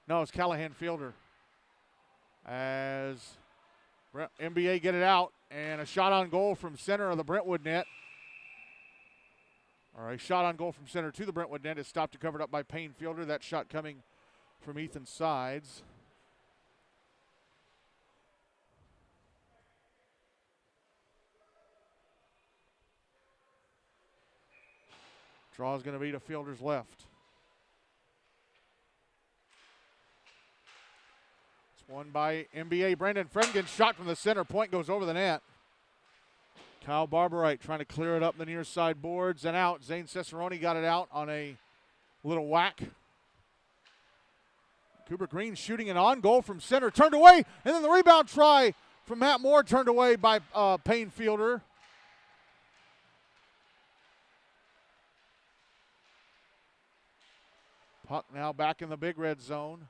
No, it's Callahan Fielder. As NBA get it out, and a shot on goal from center of the Brentwood net. All right, shot on goal from center to the Brentwood net is stopped and covered up by Payne Fielder. That shot coming from Ethan Sides. Draw is going to be to Fielder's left. It's won by NBA. Brandon Fremgen shot from the center. Point goes over the net. Kyle Barberite trying to clear it up the near side boards and out. Zane Cicerone got it out on a little whack. Cooper Green shooting an on goal from center. Turned away. And then the rebound try from Matt Moore turned away by Payne Fielder. Puck now back in the big red zone.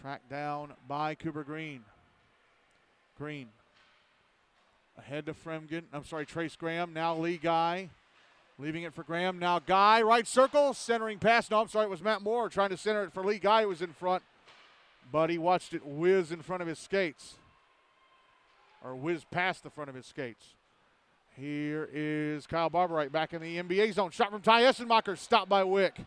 Tracked down by Cooper Green. Green. Ahead to Trace Graham. Now Lee Guy. Leaving it for Graham. Now Guy, right circle. Centering pass. No, I'm sorry, it was Matt Moore trying to center it for Lee Guy, who was in front. But he watched it whiz in front of his skates. Or whiz past the front of his skates. Here is Kyle Barberite back in the NBA zone. Shot from Ty Essenmacher. Stopped by Wick.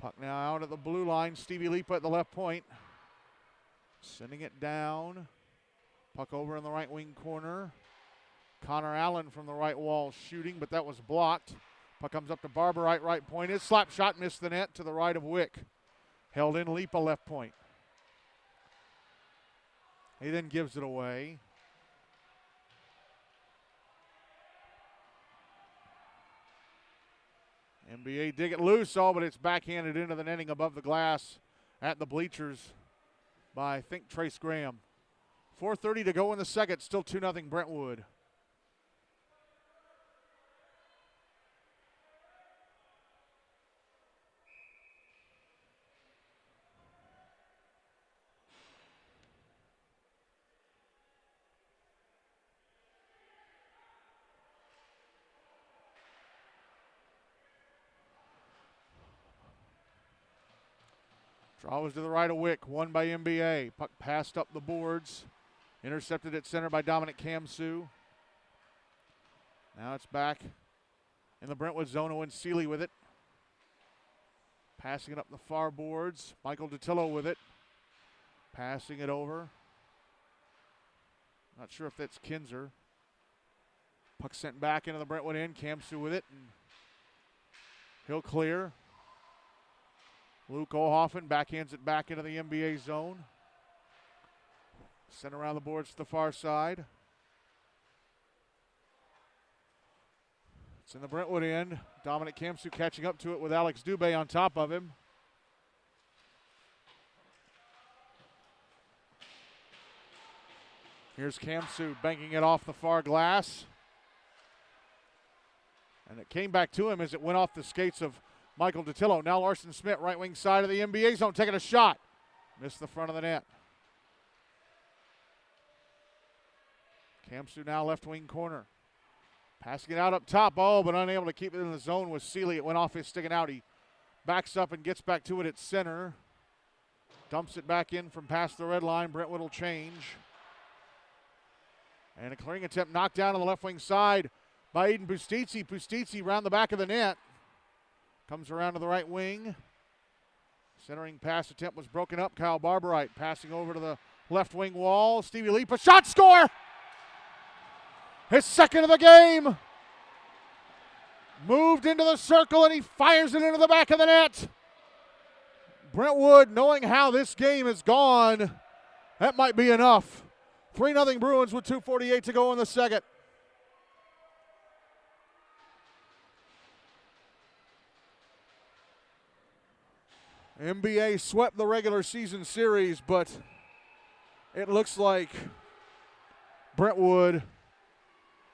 Puck now out at the blue line. Stevie Lipa at the left point. Sending it down. Puck over in the right wing corner. Connor Allen from the right wall shooting, but that was blocked. Puck comes up to Barberite, right point. His slap shot missed the net to the right of Wick. Held in Lipa, left point. He then gives it away. NBA dig it loose, but it's backhanded into the netting above the glass at the bleachers by, I think, Trace Graham. 4:30 to go in the second, still 2-0 Brentwood. Draw was to the right of Wick, won by NBA. Puck passed up the boards. Intercepted at center by Dominic Kamsu. Now it's back in the Brentwood zone. Owen Seeley with it. Passing it up the far boards. Michael Datillo with it. Passing it over. Not sure if that's Kinzer. Puck sent back into the Brentwood end. Kamsu with it. And he'll clear. Luke Olhoffen backhands it back into the NBA zone. Sent around the boards to the far side. It's in the Brentwood end. Dominic Kamsu catching up to it with Alex Dubé on top of him. Here's Kamsu banking it off the far glass. And it came back to him as it went off the skates of Michael Datillo. Now Larson Smith, right wing side of the NBA zone, taking a shot. Missed the front of the net. Kamsu now left wing corner. Passing it out up top. Oh, but unable to keep it in the zone with Seeley. It went off his sticking out. He backs up and gets back to it at center. Dumps it back in from past the red line. Brentwood will change. And a clearing attempt knocked down on the left wing side by Eden Pustitsi. Pustitsi around the back of the net. Comes around to the right wing. Centering pass attempt was broken up. Kyle Barberite passing over to the left wing wall. Stevie Lipa, shot, score! His second of the game. Moved into the circle and he fires it into the back of the net. Brentwood, knowing how this game has gone, that might be enough. 3-0 Bruins with 2:48 to go in the second. NBA swept the regular season series, but it looks like Brentwood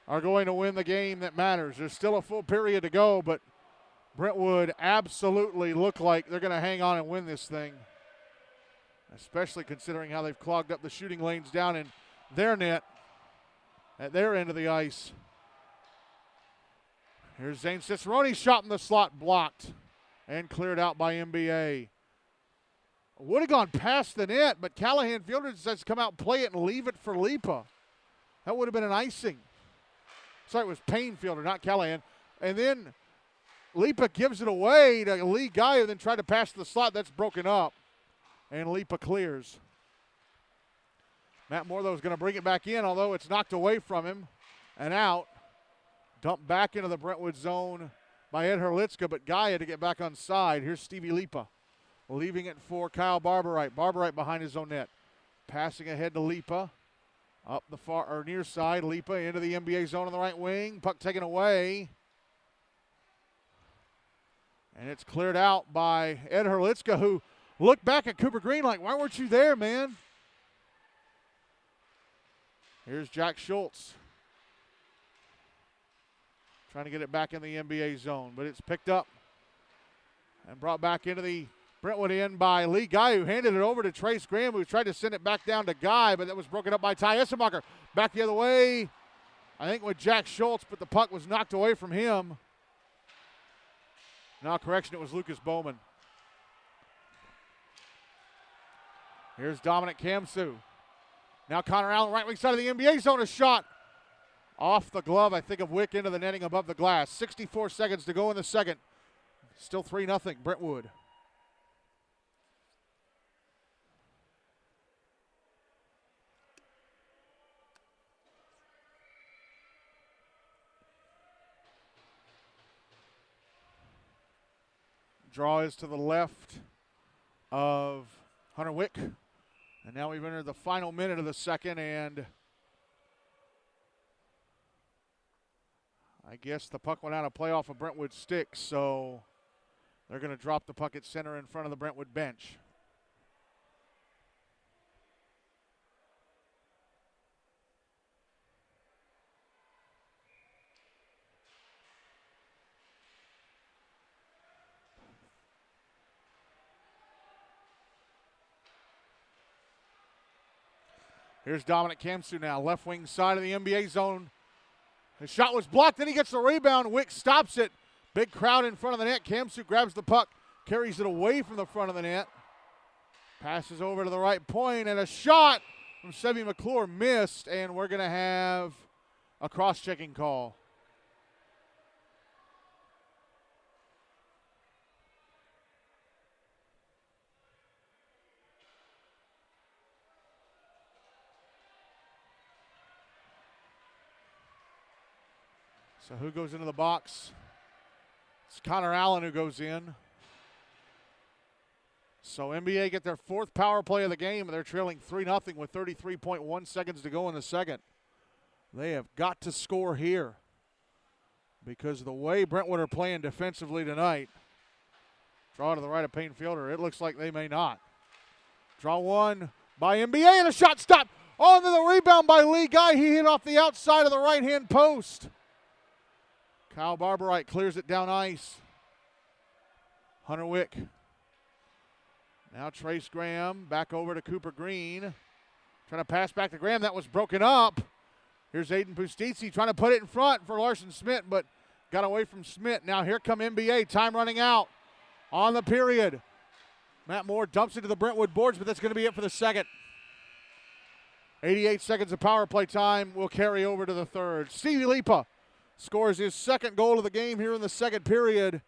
are going to win the game that matters. There's still a full period to go, but Brentwood absolutely look like they're going to hang on and win this thing, especially considering how they've clogged up the shooting lanes down in their net at their end of the ice. Here's Zane Cicerone, shot in the slot, blocked and cleared out by NBA. Would have gone past the net, but Callahan fielder says come out, play it, and leave it for Lipa. That would have been an icing. Sorry, it was Payne fielder, not Callahan. And then Lipa gives it away to Lee Guy, who then tried to pass to the slot. That's broken up, and Lipa clears. Matt Morthow is going to bring it back in, although it's knocked away from him and out. Dumped back into the Brentwood zone by Ed Herlitzka, but Guy had to get back on side. Here's Stevie Lipa, leaving it for Kyle Barberite. Barberite behind his own net. Passing ahead to Lipa. Up the far or near side, Lipa into the NBA zone on the right wing. Puck taken away. And it's cleared out by Ed Herlitzka, who looked back at Cooper Green like, why weren't you there, man? Here's Jack Schultz. Trying to get it back in the NBA zone, but it's picked up and brought back into the Brentwood end by Lee Guy, who handed it over to Trace Graham, who tried to send it back down to Guy, but that was broken up by Ty Essenbacher. Back the other way, I think with Jack Schultz, but the puck was knocked away from him. Now, correction, it was Lucas Bowman. Here's Dominic Kamsu. Now Connor Allen, right wing side of the NBA zone, a shot off the glove, I think, of Wick into the netting above the glass. 64 seconds to go in the second. Still 3-0 Brentwood. Draw is to the left of Hunter Wick. And now we've entered the final minute of the second, and I guess the puck went out of play off of Brentwood's stick, so they're going to drop the puck at center in front of the Brentwood bench. Here's Dominic Kamsu now, left wing side of the NBA zone. His shot was blocked, then he gets the rebound. Wick stops it. Big crowd in front of the net. Kamsu grabs the puck, carries it away from the front of the net. Passes over to the right point, and a shot from Sevi McClure missed, and we're going to have a cross-checking call. So who goes into the box? It's Connor Allen who goes in. So NBA get their fourth power play of the game, and they're trailing 3-0 with 33.1 seconds to go in the second. They have got to score here because of the way Brentwood are playing defensively tonight. Draw to the right of Payne fielder. It looks like they may not. Draw one by NBA, and a shot stopped. On to the rebound by Lee Guy. He hit off the outside of the right-hand post. Kyle Barberite clears it down ice. Hunter Wick. Now Trace Graham back over to Cooper Green. Trying to pass back to Graham. That was broken up. Here's Aiden Pustitsi trying to put it in front for Larson Smith, but got away from Smith. Now here come NBA. Time running out on the period. Matt Moore dumps into the Brentwood boards, but that's going to be it for the second. 88 seconds of power play time will carry over to the third. Stevie Lipa scores his second goal of the game here in the second period.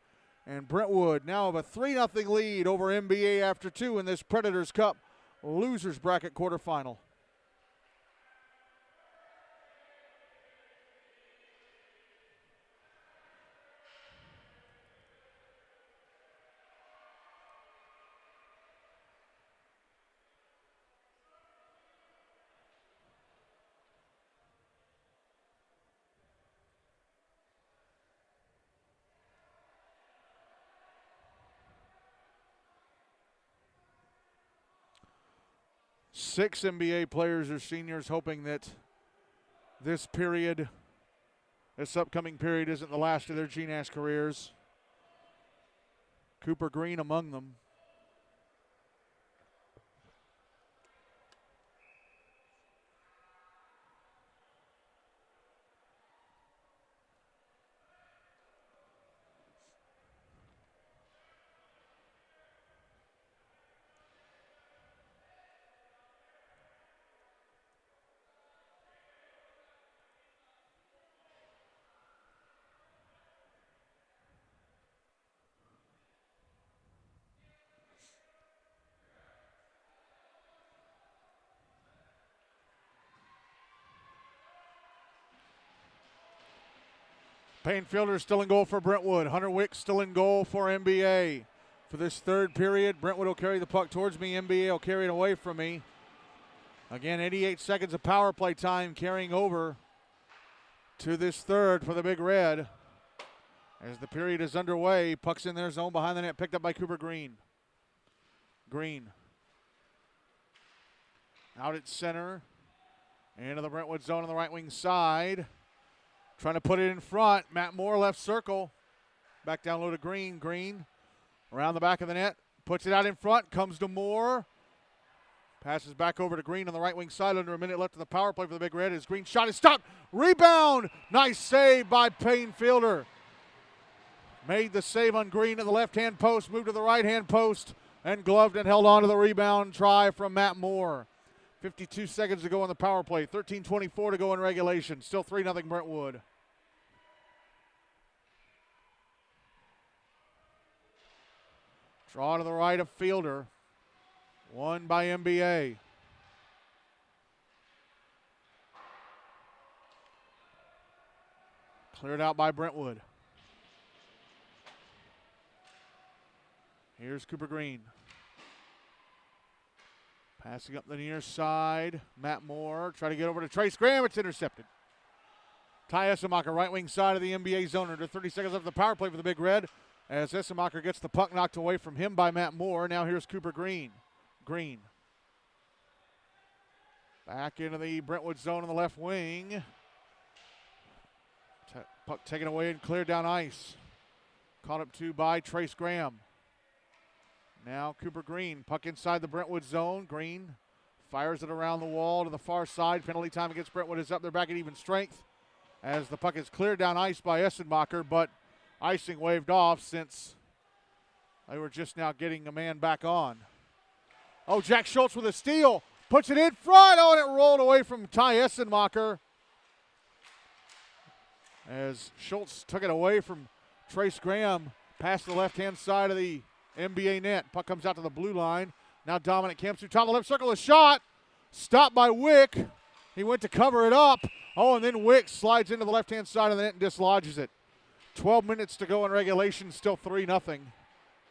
And Brentwood now have a 3-0 lead over NBA after 2 in this Predators Cup losers bracket quarterfinal. Six NBA players are seniors, hoping that this upcoming period isn't the last of their GNASH careers. Cooper Green among them. Payne Fielder still in goal for Brentwood. Hunter Wick still in goal for NBA. For this third period, Brentwood will carry the puck towards me. NBA will carry it away from me. Again, 88 seconds of power play time carrying over to this third for the Big Red. As the period is underway, puck's in their zone behind the net, picked up by Cooper Green. Green. Out at center. Into the Brentwood zone on the right wing side. Trying to put it in front. Matt Moore left circle. Back down low to Green. Green around the back of the net. Puts it out in front. Comes to Moore. Passes back over to Green on the right wing side. Under a minute left in the power play for the Big Red. His Green shot is stopped. Rebound. Nice save by Payne Fielder. Made the save on Green at the left-hand post. Moved to the right-hand post. And gloved and held on to the rebound try from Matt Moore. 52 seconds to go on the power play. 13:24 to go in regulation. Still 3-0 Brentwood. Draw to the right of Fielder. Won by NBA. Cleared out by Brentwood. Here's Cooper Green. Passing up the near side. Matt Moore trying to get over to Trace Graham. It's intercepted. Ty Essemacher, right wing side of the NBA zone. Under 30 seconds left the power play for the Big Red. As Essemacher gets the puck knocked away from him by Matt Moore. Now here's Cooper Green. Green. Back into the Brentwood zone on the left wing. Puck taken away and cleared down ice. Caught up to by Trace Graham. Now Cooper Green. Puck inside the Brentwood zone. Green fires it around the wall to the far side. Penalty time against Brentwood is up. They're back at even strength as the puck is cleared down ice by Essemacher, but icing waved off since they were just now getting a man back on. Oh, Jack Schultz with a steal. Puts it in front. Oh, and it rolled away from Ty Essemacher as Schultz took it away from Trace Graham past the left-hand side of the NBA net. Puck comes out to the blue line. Now Dominic Kemps through top of the left circle. A shot. Stopped by Wick. He went to cover it up. Oh, and then Wick slides into the left-hand side of the net and dislodges it. 12 minutes to go in regulation. Still 3-0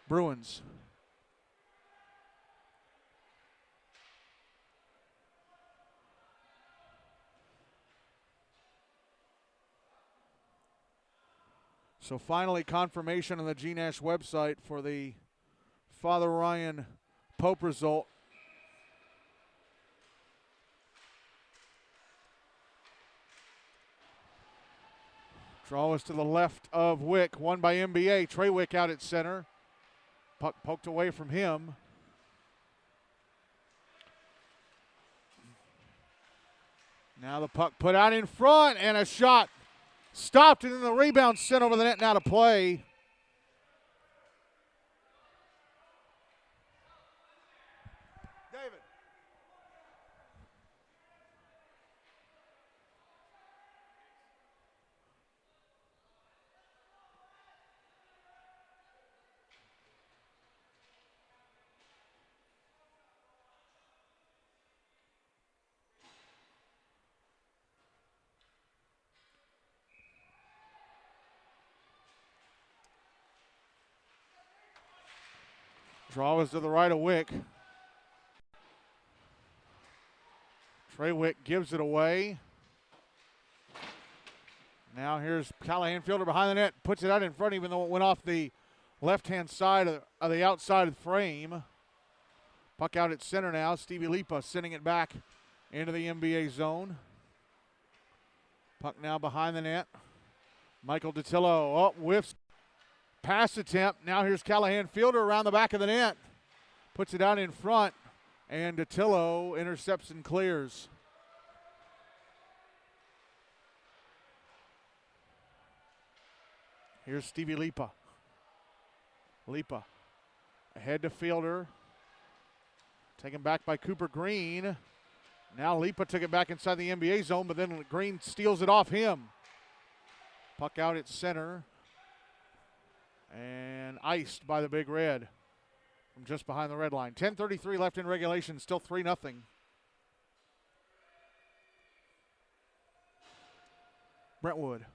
Bruins. So finally confirmation on the GNASH website for the Father Ryan Pope result. Draw is to the left of Wick, won by NBA. Trey Wick out at center. Puck poked away from him. Now the puck put out in front, and a shot stopped, and then the rebound sent over the net and out of play. David. Draw was to the right of Wick. Trey Wick gives it away. Now here's Callahan Fielder behind the net, puts it out in front even though it went off the left-hand side of the outside of the frame. Puck out at center now. Stevie Lipa sending it back into the NBA zone. Puck now behind the net. Michael DiTillo, whiffs. Pass attempt. Now here's Callahan Fielder around the back of the net. Puts it out in front, and DiTillo intercepts and clears. Here's Stevie Lipa. Lipa ahead to Fielder. Taken back by Cooper Green. Now Lipa took it back inside the NBA zone, but then Green steals it off him. Puck out at center. And iced by the Big Red from just behind the red line. 10:33 left in regulation, still 3-0. Brentwood.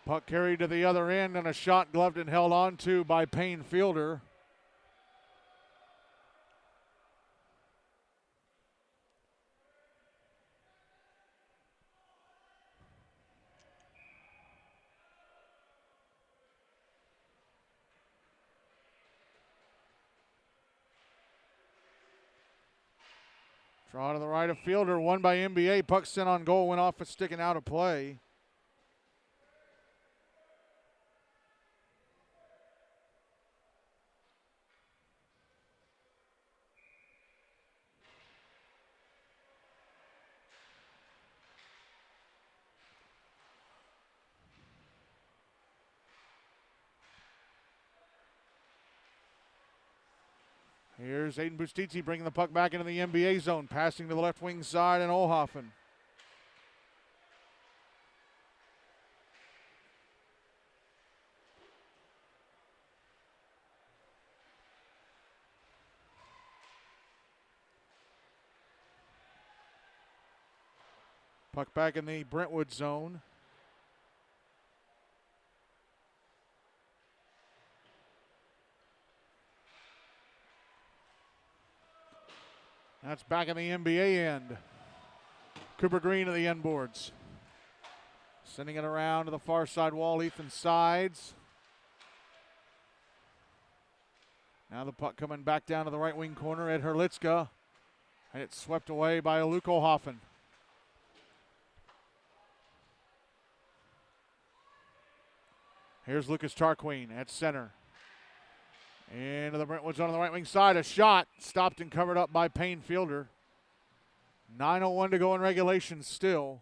Puck carried to the other end and a shot gloved and held on to by Payne Fielder. Draw to the right of Fielder, won by NBA. Puck sent on goal, went off a stick and out of play. Here's Aiden Bustizzi bringing the puck back into the NBA zone, passing to the left wing side and Olhoffen. Puck back in the Brentwood zone. That's back in the NBA end. Cooper Green at the end boards. Sending it around to the far side wall, Ethan Sides. Now the puck coming back down to the right wing corner, Ed Herlitzka. And it's swept away by Luke Olhoffen. Here's Lucas Tarquin at center. Into the Brentwood zone on the right wing side. A shot stopped and covered up by Payne Fielder. 9:01 to go in regulation still.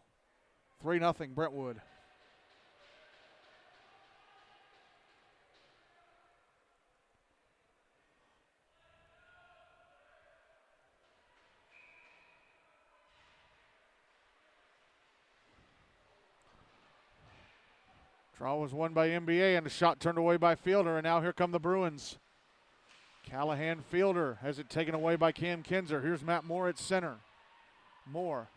3-0 Brentwood. Draw was won by NBA and a shot turned away by Fielder, and now here come the Bruins. Callahan Fielder has it taken away by Cam Kinzer. Here's Matt Moore at center. Moore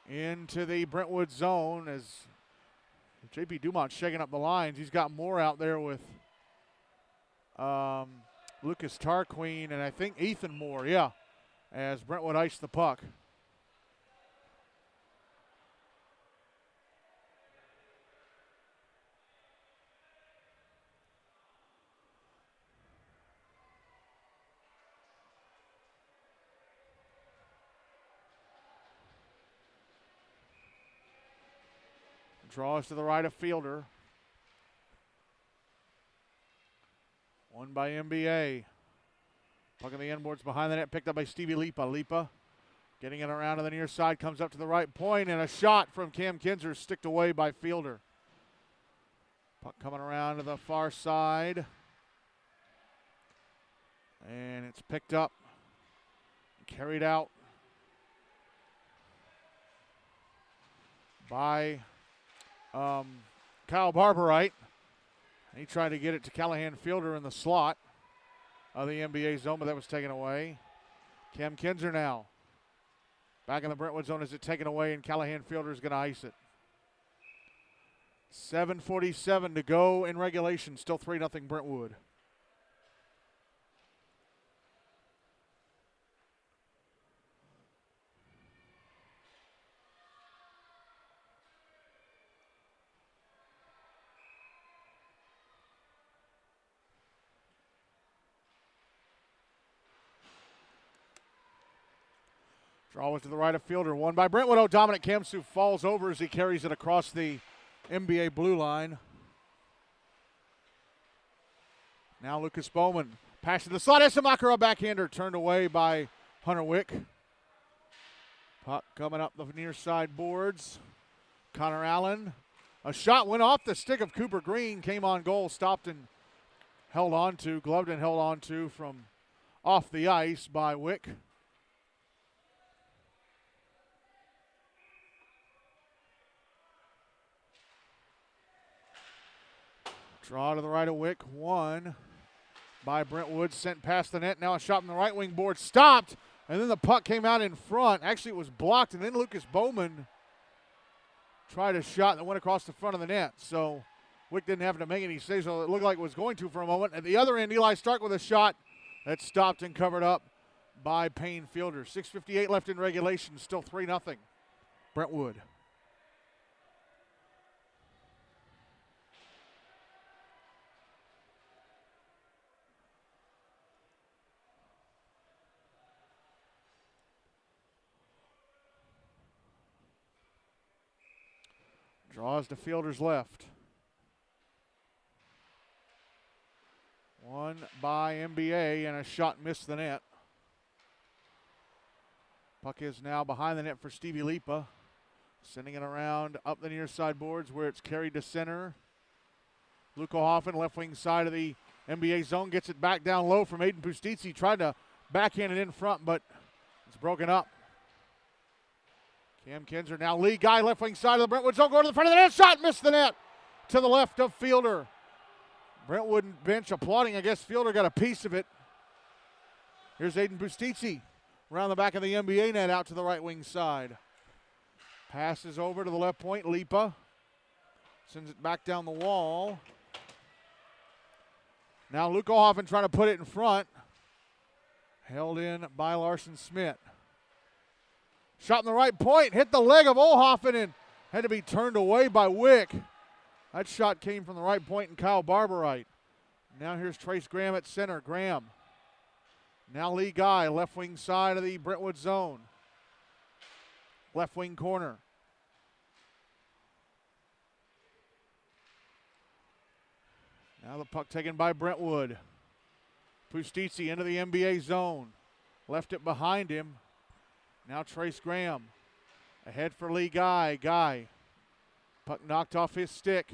into the Brentwood zone as J.P. Dumont shaking up the lines. He's got Moore out there with Lucas Tarquin and I think Ethan Moore, as Brentwood iced the puck. Draws to the right of fielder. Won by MBA. Puck on the inboards behind the net, picked up by Stevie Lipa. Lipa getting it around to the near side, comes up to the right point, and a shot from Cam Kinzer sticked away by fielder. Puck coming around to the far side. And it's picked up, carried out by Kyle Barberite. He tried to get it to Callahan Fielder in the slot of the NBA zone, but that was taken away. Cam Kinzer now back in the Brentwood zone. Is it taken away, and Callahan Fielder is going to ice it. 7:47 to go in regulation. Still 3-0 Brentwood. Draw was to the right of fielder. Won by Brentwood. Oh, Dominic Kamsu falls over as he carries it across the NBA blue line. Now Lucas Bowman. Pass to the slot. Esamacher, a backhander turned away by Hunter Wick. Puck coming up the near side boards. Connor Allen. A shot went off the stick of Cooper Green. Came on goal. Stopped and held on to. Gloved and held on to from off the ice by Wick. Draw to the right of Wick. One by Brentwood. Sent past the net. Now a shot from the right wing board. Stopped. And then the puck came out in front. Actually, it was blocked. And then Lucas Bowman tried a shot that went across the front of the net. So Wick didn't have to make any saves. So it looked like it was going to for a moment. At the other end, Eli Stark with a shot that stopped and covered up by Payne Fielder. 6:58 left in regulation. Still 3-0 Brentwood. Draws to Fielder's left. One by MBA, and a shot missed the net. Puck is now behind the net for Stevie Lipa. Sending it around up the near side boards where it's carried to center. Luko Hoffman, left wing side of the NBA zone, gets it back down low from Aiden Pustitsi. Tried to backhand it in front, but it's broken up. Cam Kinzer now lead guy, left wing side of the Brentwood zone, go to the front of the net, shot, missed the net to the left of Fielder. Brentwood bench applauding. I guess Fielder got a piece of it. Here's Aiden Pustitsi around the back of the NBA net out to the right wing side. Passes over to the left point, Lipa. Sends it back down the wall. Now Luke Olhoffen trying to put it in front. Held in by Larson Smith. Shot in the right point, hit the leg of Olhoffen and had to be turned away by Wick. That shot came from the right point and Kyle Barberite. Now here's Trace Graham at center. Graham. Now Lee Guy, left wing side of the Brentwood zone. Left wing corner. Now the puck taken by Brentwood. Pustitsi into the NBA zone. Left it behind him. Now Trace Graham. Ahead for Lee Guy. Guy. Puck knocked off his stick.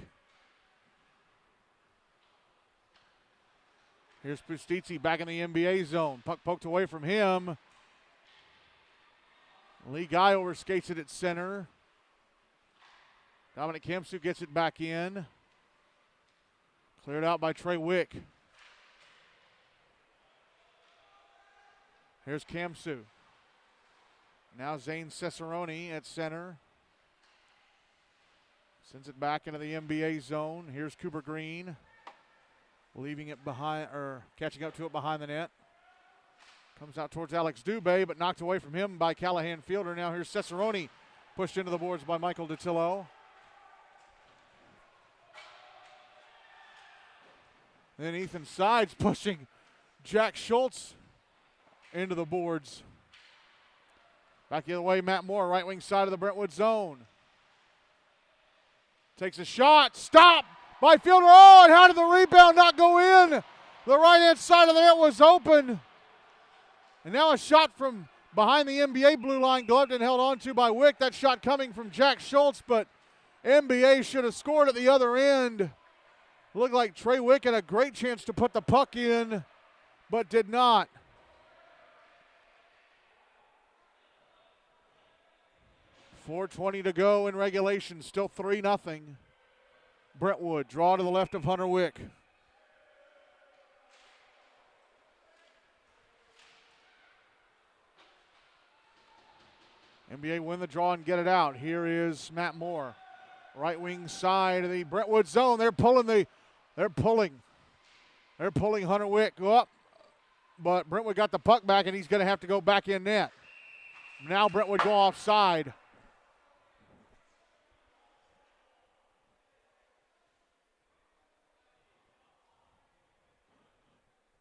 Here's Pustitsi back in the NBA zone. Puck poked away from him. Lee Guy overskates it at center. Dominic Kamsu gets it back in. Cleared out by Trey Wick. Here's Kamsu. Now Zane Cesaroni at center. Sends it back into the NBA zone. Here's Cooper Green. Leaving it behind, or catching up to it behind the net. Comes out towards Alex Dubé, but knocked away from him by Callahan Fielder. Now here's Cesaroni, pushed into the boards by Michael DiTillo. Then Ethan Sides pushing Jack Schultz into the boards. Back the other way, Matt Moore, right wing side of the Brentwood zone. Takes a shot. Stop by Fielder. Oh, and how did the rebound not go in? The right-hand side of the net was open. And now a shot from behind the NBA blue line, gloved and held on to by Wick. That shot coming from Jack Schultz, but NBA should have scored at the other end. Looked like Trey Wick had a great chance to put the puck in, but did not. .420 to go in regulation, still 3-0. Brentwood, draw to the left of Hunter Wick. NBA win the draw and get it out. Here is Matt Moore. Right wing side of the Brentwood zone. They're pulling Hunter Wick up. But Brentwood got the puck back, and he's going to have to go back in net. Now Brentwood go offside.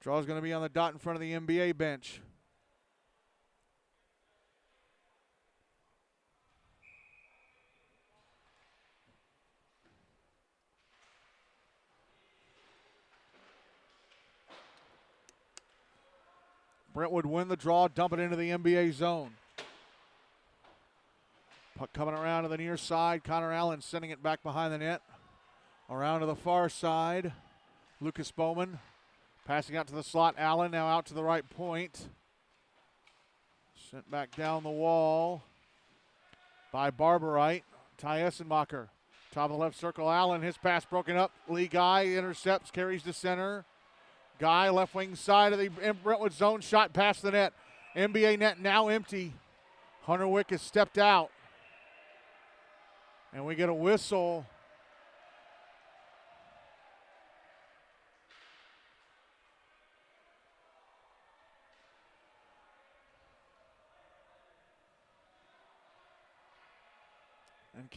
Draw's going to be on the dot in front of the NBA bench. Brentwood win the draw, dump it into the NBA zone. Puck coming around to the near side. Connor Allen sending it back behind the net. Around to the far side. Lucas Bowman passing out to the slot. Allen now out to the right point. Sent back down the wall by Barberite. Ty Essenmacher. Top of the left circle. Allen, his pass broken up. Lee Guy intercepts, carries to center. Guy, left wing side of the Brentwood zone, shot past the net. NBA net now empty. Hunter Wick has stepped out. And we get a whistle. And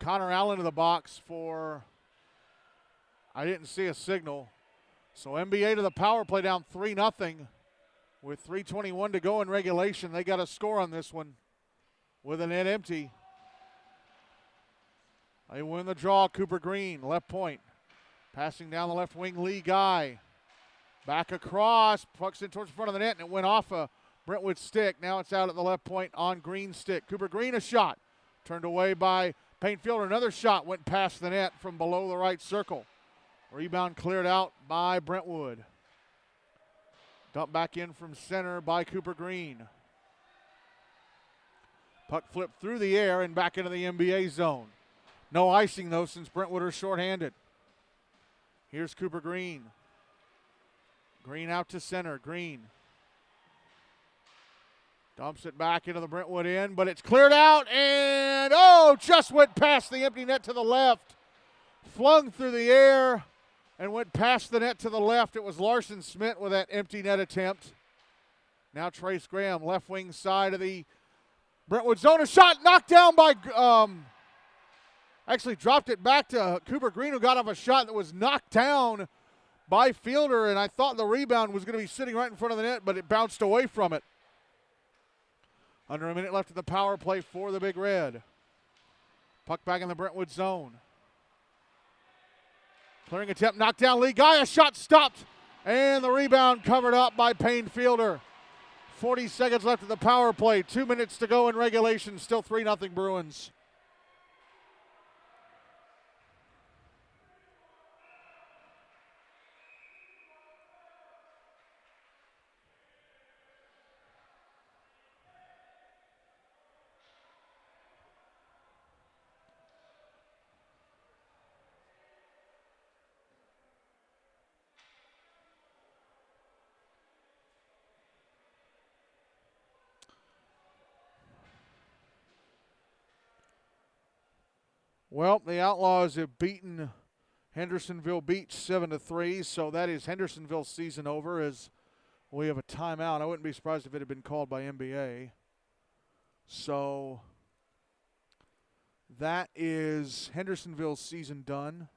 Connor Allen to the box for, I didn't see a signal. So NBA to the power play, down 3-0 with 3:21 to go in regulation. They got a score on this one with a net empty. They win the draw. Cooper Green, left point. Passing down the left wing, Lee Guy. Back across, puck's in towards the front of the net, and it went off a Brentwood stick. Now it's out at the left point on Green's stick. Cooper Green, a shot. Turned away by Payne Fielder. Another shot went past the net from below the right circle. Rebound cleared out by Brentwood. Dump back in from center by Cooper Green. Puck flipped through the air and back into the NBA zone. No icing, though, since Brentwood are shorthanded. Here's Cooper Green. Green out to center. Green dumps it back into the Brentwood end, but it's cleared out, and just went past the empty net to the left. Flung through the air and went past the net to the left. It was Larson Smith with that empty net attempt. Now Trace Graham, left wing side of the Brentwood zone. A shot knocked down by, actually dropped it back to Cooper Green, who got off a shot that was knocked down by Fielder, and I thought the rebound was going to be sitting right in front of the net, but it bounced away from it. Under a minute left in the power play for the Big Red. Puck back in the Brentwood zone. Clearing attempt, knocked down Lee Guy. A shot stopped, and the rebound covered up by Payne Fielder. 40 seconds left in the power play. 2 minutes to go in regulation. Still 3-0 Bruins. Well, the Outlaws have beaten Hendersonville Beach 7-3, so that is Hendersonville's season over as we have a timeout. I wouldn't be surprised if it had been called by NBA. So that is Hendersonville's season done.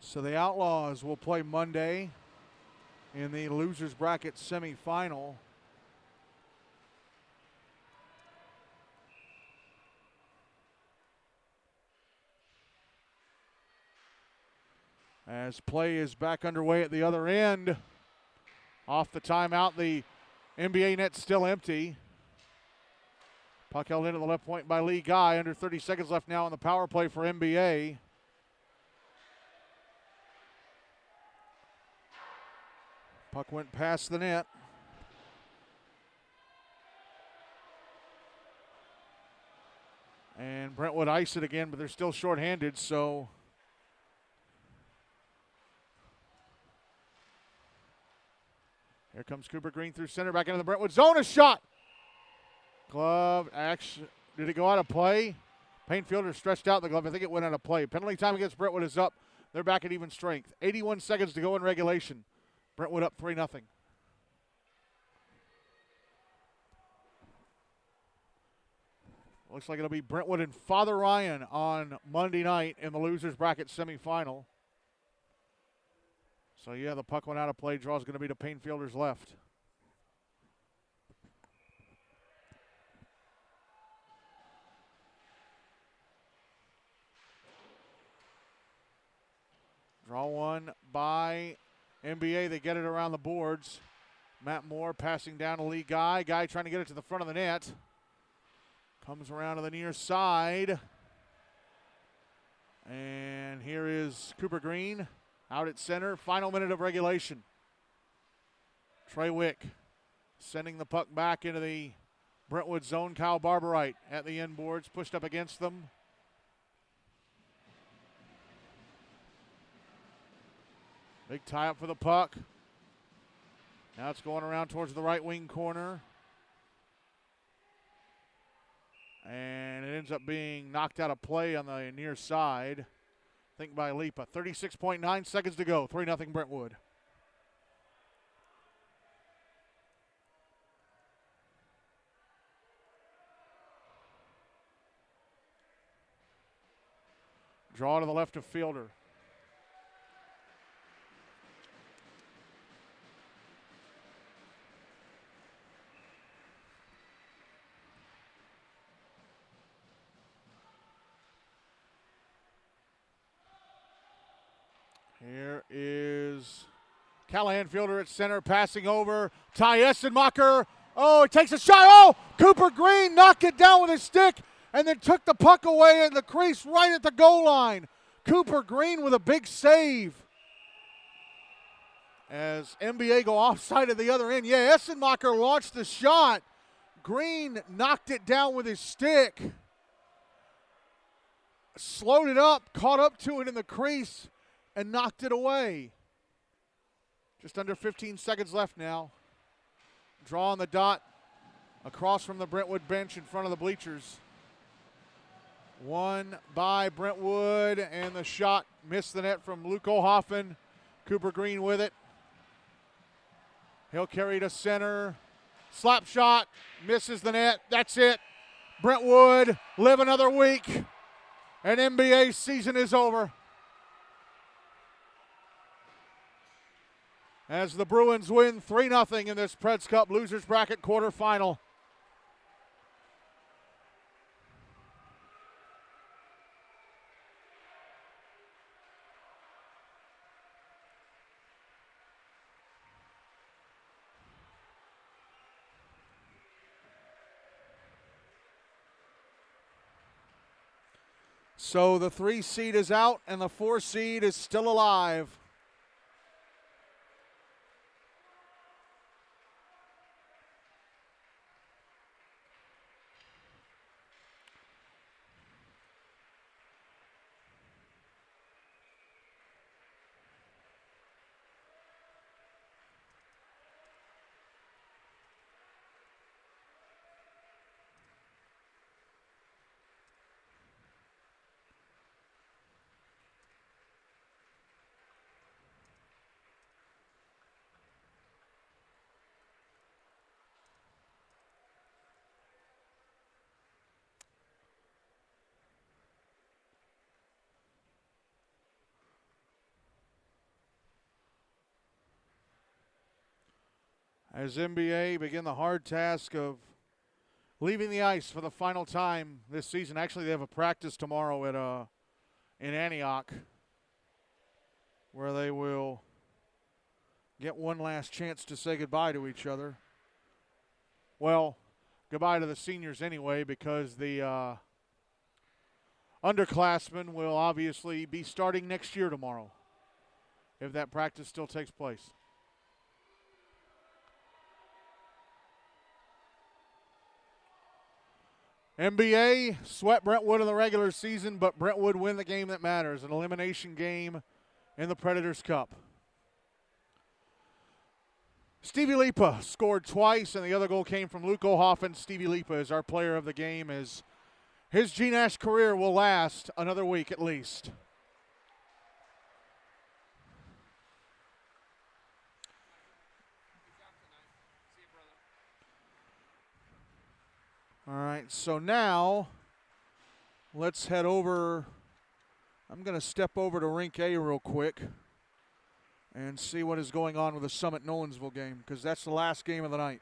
So the Outlaws will play Monday in the losers bracket semifinal. As play is back underway at the other end. Off the timeout, the NBA net's still empty. Puck held into the left point by Lee Guy. Under 30 seconds left now on the power play for NBA. Puck went past the net. And Brentwood iced it again, but they're still shorthanded, so here comes Cooper Green through center, back into the Brentwood zone. A shot. Glove action. Did it go out of play? Payne Fielder stretched out the glove. I think it went out of play. Penalty time against Brentwood is up. They're back at even strength. 81 seconds to go in regulation. Brentwood up 3-0. Looks like it'll be Brentwood and Father Ryan on Monday night in the losers bracket semifinal. So yeah, the puck went out of play. Draw is going to be to Payne Fielder's left. Draw one by NBA. They get it around the boards. Matt Moore passing down to Lee Guy. Guy trying to get it to the front of the net. Comes around to the near side. And here is Cooper Green out at center. Final minute of regulation. Trey Wick sending the puck back into the Brentwood zone. Kyle Barberite at the end boards, pushed up against them. Big tie up for the puck. Now it's going around towards the right wing corner. And it ends up being knocked out of play on the near side. I think by Lipa. 36.9 seconds to go. 3-0 Brentwood. Draw to the left of Fielder. Here is Callahan Fielder at center, passing over. Ty Essenmacher. Oh, he takes a shot. Oh, Cooper Green knocked it down with his stick and then took the puck away in the crease right at the goal line. Cooper Green with a big save. As NBA go offside at the other end. Yeah, Essenmacher launched the shot. Green knocked it down with his stick. Slowed it up, caught up to it in the crease, and knocked it away. Just under 15 seconds left now. Draw on the dot across from the Brentwood bench in front of the bleachers. One by Brentwood, and the shot missed the net from Luke O'Hoffman. Cooper Green with it. He'll carry to center. Slap shot, misses the net. That's it. Brentwood live another week, and NBA season is over. As the Bruins win 3-0 in this Preds Cup Losers Bracket quarterfinal. So the 3 seed is out and the 4 seed is still alive. as NBA begin the hard task of leaving the ice for the final time this season. Actually, they have a practice tomorrow at in Antioch where they will get one last chance to say goodbye to each other. Well, goodbye to the seniors anyway, because the underclassmen will obviously be starting next year tomorrow if that practice still takes place. NBA swept Brentwood in the regular season, but Brentwood win the game that matters, an elimination game in the Predators Cup. Stevie Lipa scored twice, and the other goal came from Luke Ohoffen. Stevie Lipa is our player of the game, as his GNASH career will last another week at least. All right, so now let's head over. I'm going to step over to Rink A real quick and see what is going on with the Summit Nolensville game, because that's the last game of the night.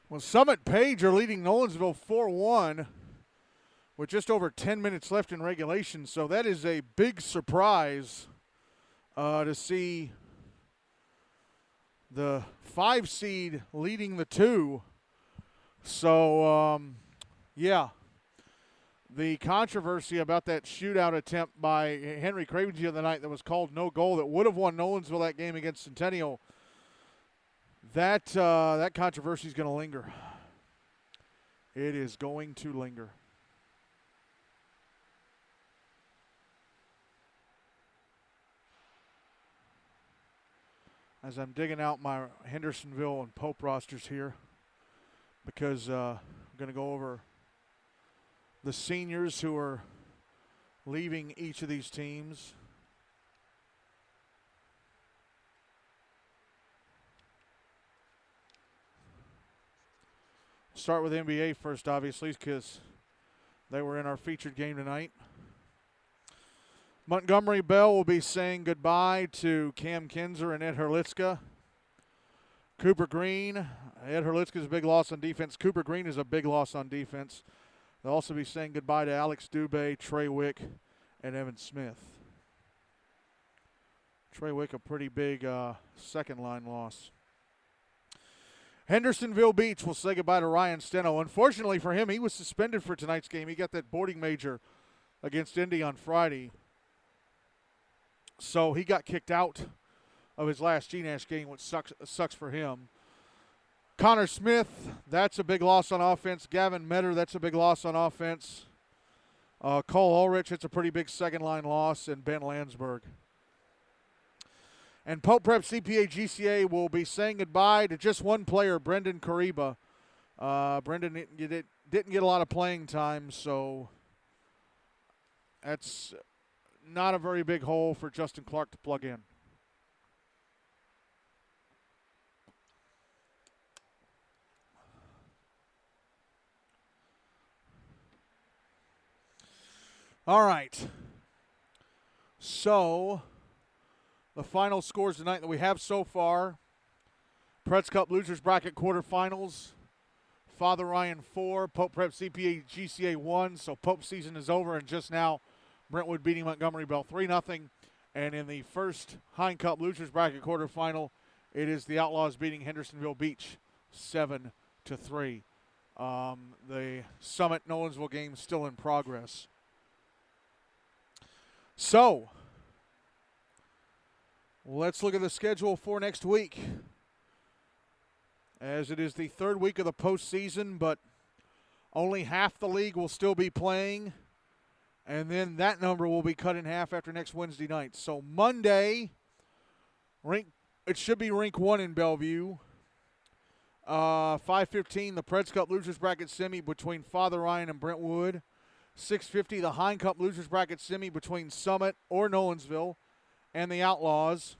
Well, Summit Page are leading Nolensville 4-1 with just over 10 minutes left in regulation, so that is a big surprise to see the 5 seed leading the 2. So, yeah, the controversy about that shootout attempt by Henry Craven the other night that was called no goal that would have won Nolensville that game against Centennial, that controversy is going to linger. It is going to linger. As I'm digging out my Hendersonville and Pope rosters here, because I'm going to go over the seniors who are leaving each of these teams. Start with NBA first, obviously, because they were in our featured game tonight. Montgomery Bell will be saying goodbye to Cam Kinzer and Ed Herlitzka. Cooper Green, Ed Herlitzka's a big loss on defense. Cooper Green is a big loss on defense. They'll also be saying goodbye to Alex Dubé, Trey Wick, and Evan Smith. Trey Wick, a pretty big second-line loss. Hendersonville Beach will say goodbye to Ryan Steno. Unfortunately for him, he was suspended for tonight's game. He got that boarding major against Indy on Friday. So he got kicked out of his last GNASH game, which sucks for him. Connor Smith, that's a big loss on offense. Gavin Metter, that's a big loss on offense. Cole Ulrich, it's a pretty big second-line loss. And Ben Landsberg. And Pope Prep CPA GCA will be saying goodbye to just one player, Brendan Kariba. Brendan didn't get a lot of playing time, so that's not a very big hole for Justin Clark to plug in. All right. So, the final scores tonight that we have so far: Preds Cup Losers Bracket quarterfinals. Father Ryan 4, Pope Prep CPA GCA 1. So Pope season is over, and just now Brentwood beating Montgomery Bell 3-0. And in the first Hein Cup Losers Bracket quarterfinal, it is the Outlaws beating Hendersonville Beach 7-3. The Summit Nolensville game still in progress. So, let's look at the schedule for next week, as it is the third week of the postseason, but only half the league will still be playing, and then that number will be cut in half after next Wednesday night. So Monday, it should be Rink 1 in Bellevue. 5:15, the Preds Cup Losers Bracket Semi between Father Ryan and Brentwood. 6:50, the Hein Cup Losers Bracket Semi between Summit or Nolensville and the Outlaws.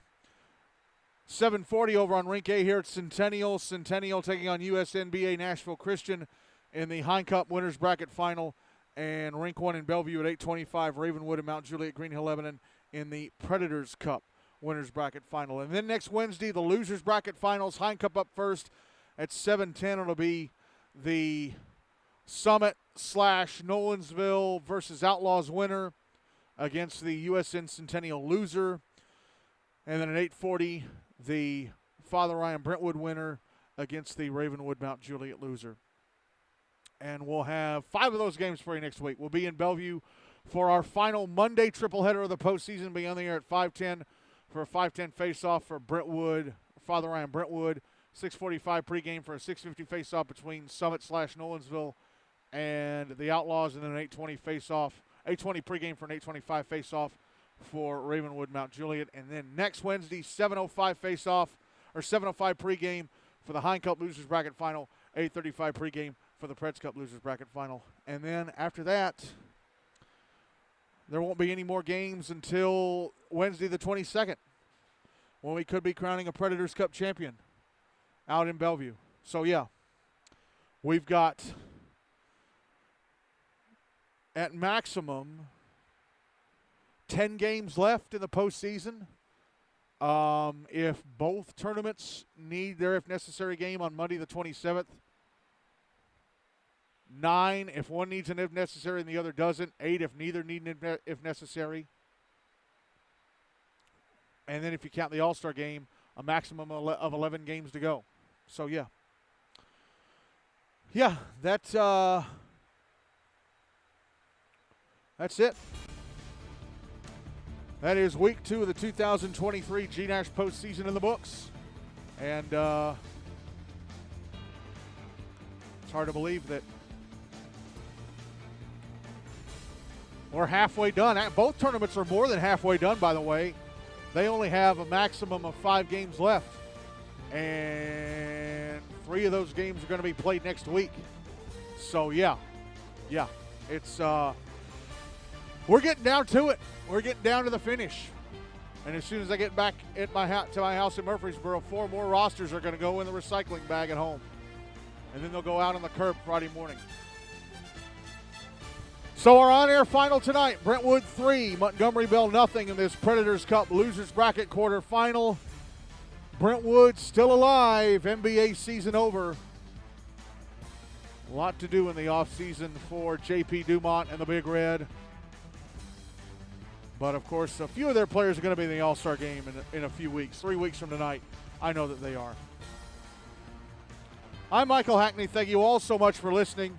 7:40 over on Rink A here at Centennial. Centennial taking on USNBA Nashville Christian in the Hein Cup Winners Bracket Final. And Rink 1 in Bellevue at 8:25, Ravenwood and Mount Juliet Green Hill Lebanon in the Predators Cup Winners Bracket Final. And then next Wednesday, the Losers Bracket Finals. Hein Cup up first at 7:10. It'll be the Summit/Nolensville versus Outlaws winner against the USN Centennial loser. And then at 8:40, the Father Ryan Brentwood winner against the Ravenwood Mount Juliet loser. And we'll have 5 of those games for you next week. We'll be in Bellevue for our final Monday tripleheader of the postseason, being on the air at 5:10 for a 5:10 face-off for Brentwood, Father Ryan Brentwood. 6:45 pregame for a 6:50 face-off between Summit/Nolensville and the Outlaws, and then an 8:20 face-off, 8:20 pregame for an 8:25 face-off for Ravenwood Mount Juliet. And then next Wednesday, 7:05 face-off, or 7:05 pregame for the Hein Cup Losers Bracket Final, 8:35 pregame for the Preds Cup Losers Bracket Final. And then after that, there won't be any more games until Wednesday the 22nd, when we could be crowning a Predators Cup champion out in Bellevue. So, yeah, we've got at maximum 10 games left in the postseason. If both tournaments need their if necessary game on Monday the 27th, 9 if one needs an if necessary and the other doesn't, 8 if neither need an if necessary. And then if you count the All-Star game, a maximum of 11 games to go. So, yeah. Yeah, that's it. That is week 2 of the 2023 GNASH postseason in the books. And it's hard to believe that we're halfway done. Both tournaments are more than halfway done, by the way. They only have a maximum of 5 games left. And 3 of those games are going to be played next week. So, yeah, it's we're getting down to it. We're getting down to the finish. And as soon as I get back at to my house in Murfreesboro, 4 more rosters are going to go in the recycling bag at home. And then they'll go out on the curb Friday morning. So our on-air final tonight, Brentwood 3, Montgomery Bell nothing in this Predators Cup Losers Bracket quarterfinal. Brentwood still alive, NBA season over. A lot to do in the offseason for J.P. Dumont and the Big Red. But, of course, a few of their players are going to be in the All-Star game in a few weeks. 3 weeks from tonight, I know that they are. I'm Michael Hackney. Thank you all so much for listening.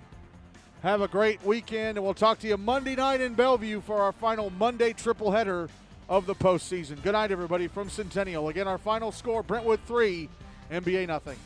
Have a great weekend, and we'll talk to you Monday night in Bellevue for our final Monday triple header of the postseason. Good night, everybody, from Centennial. Again, our final score, Brentwood 3, NBA nothing.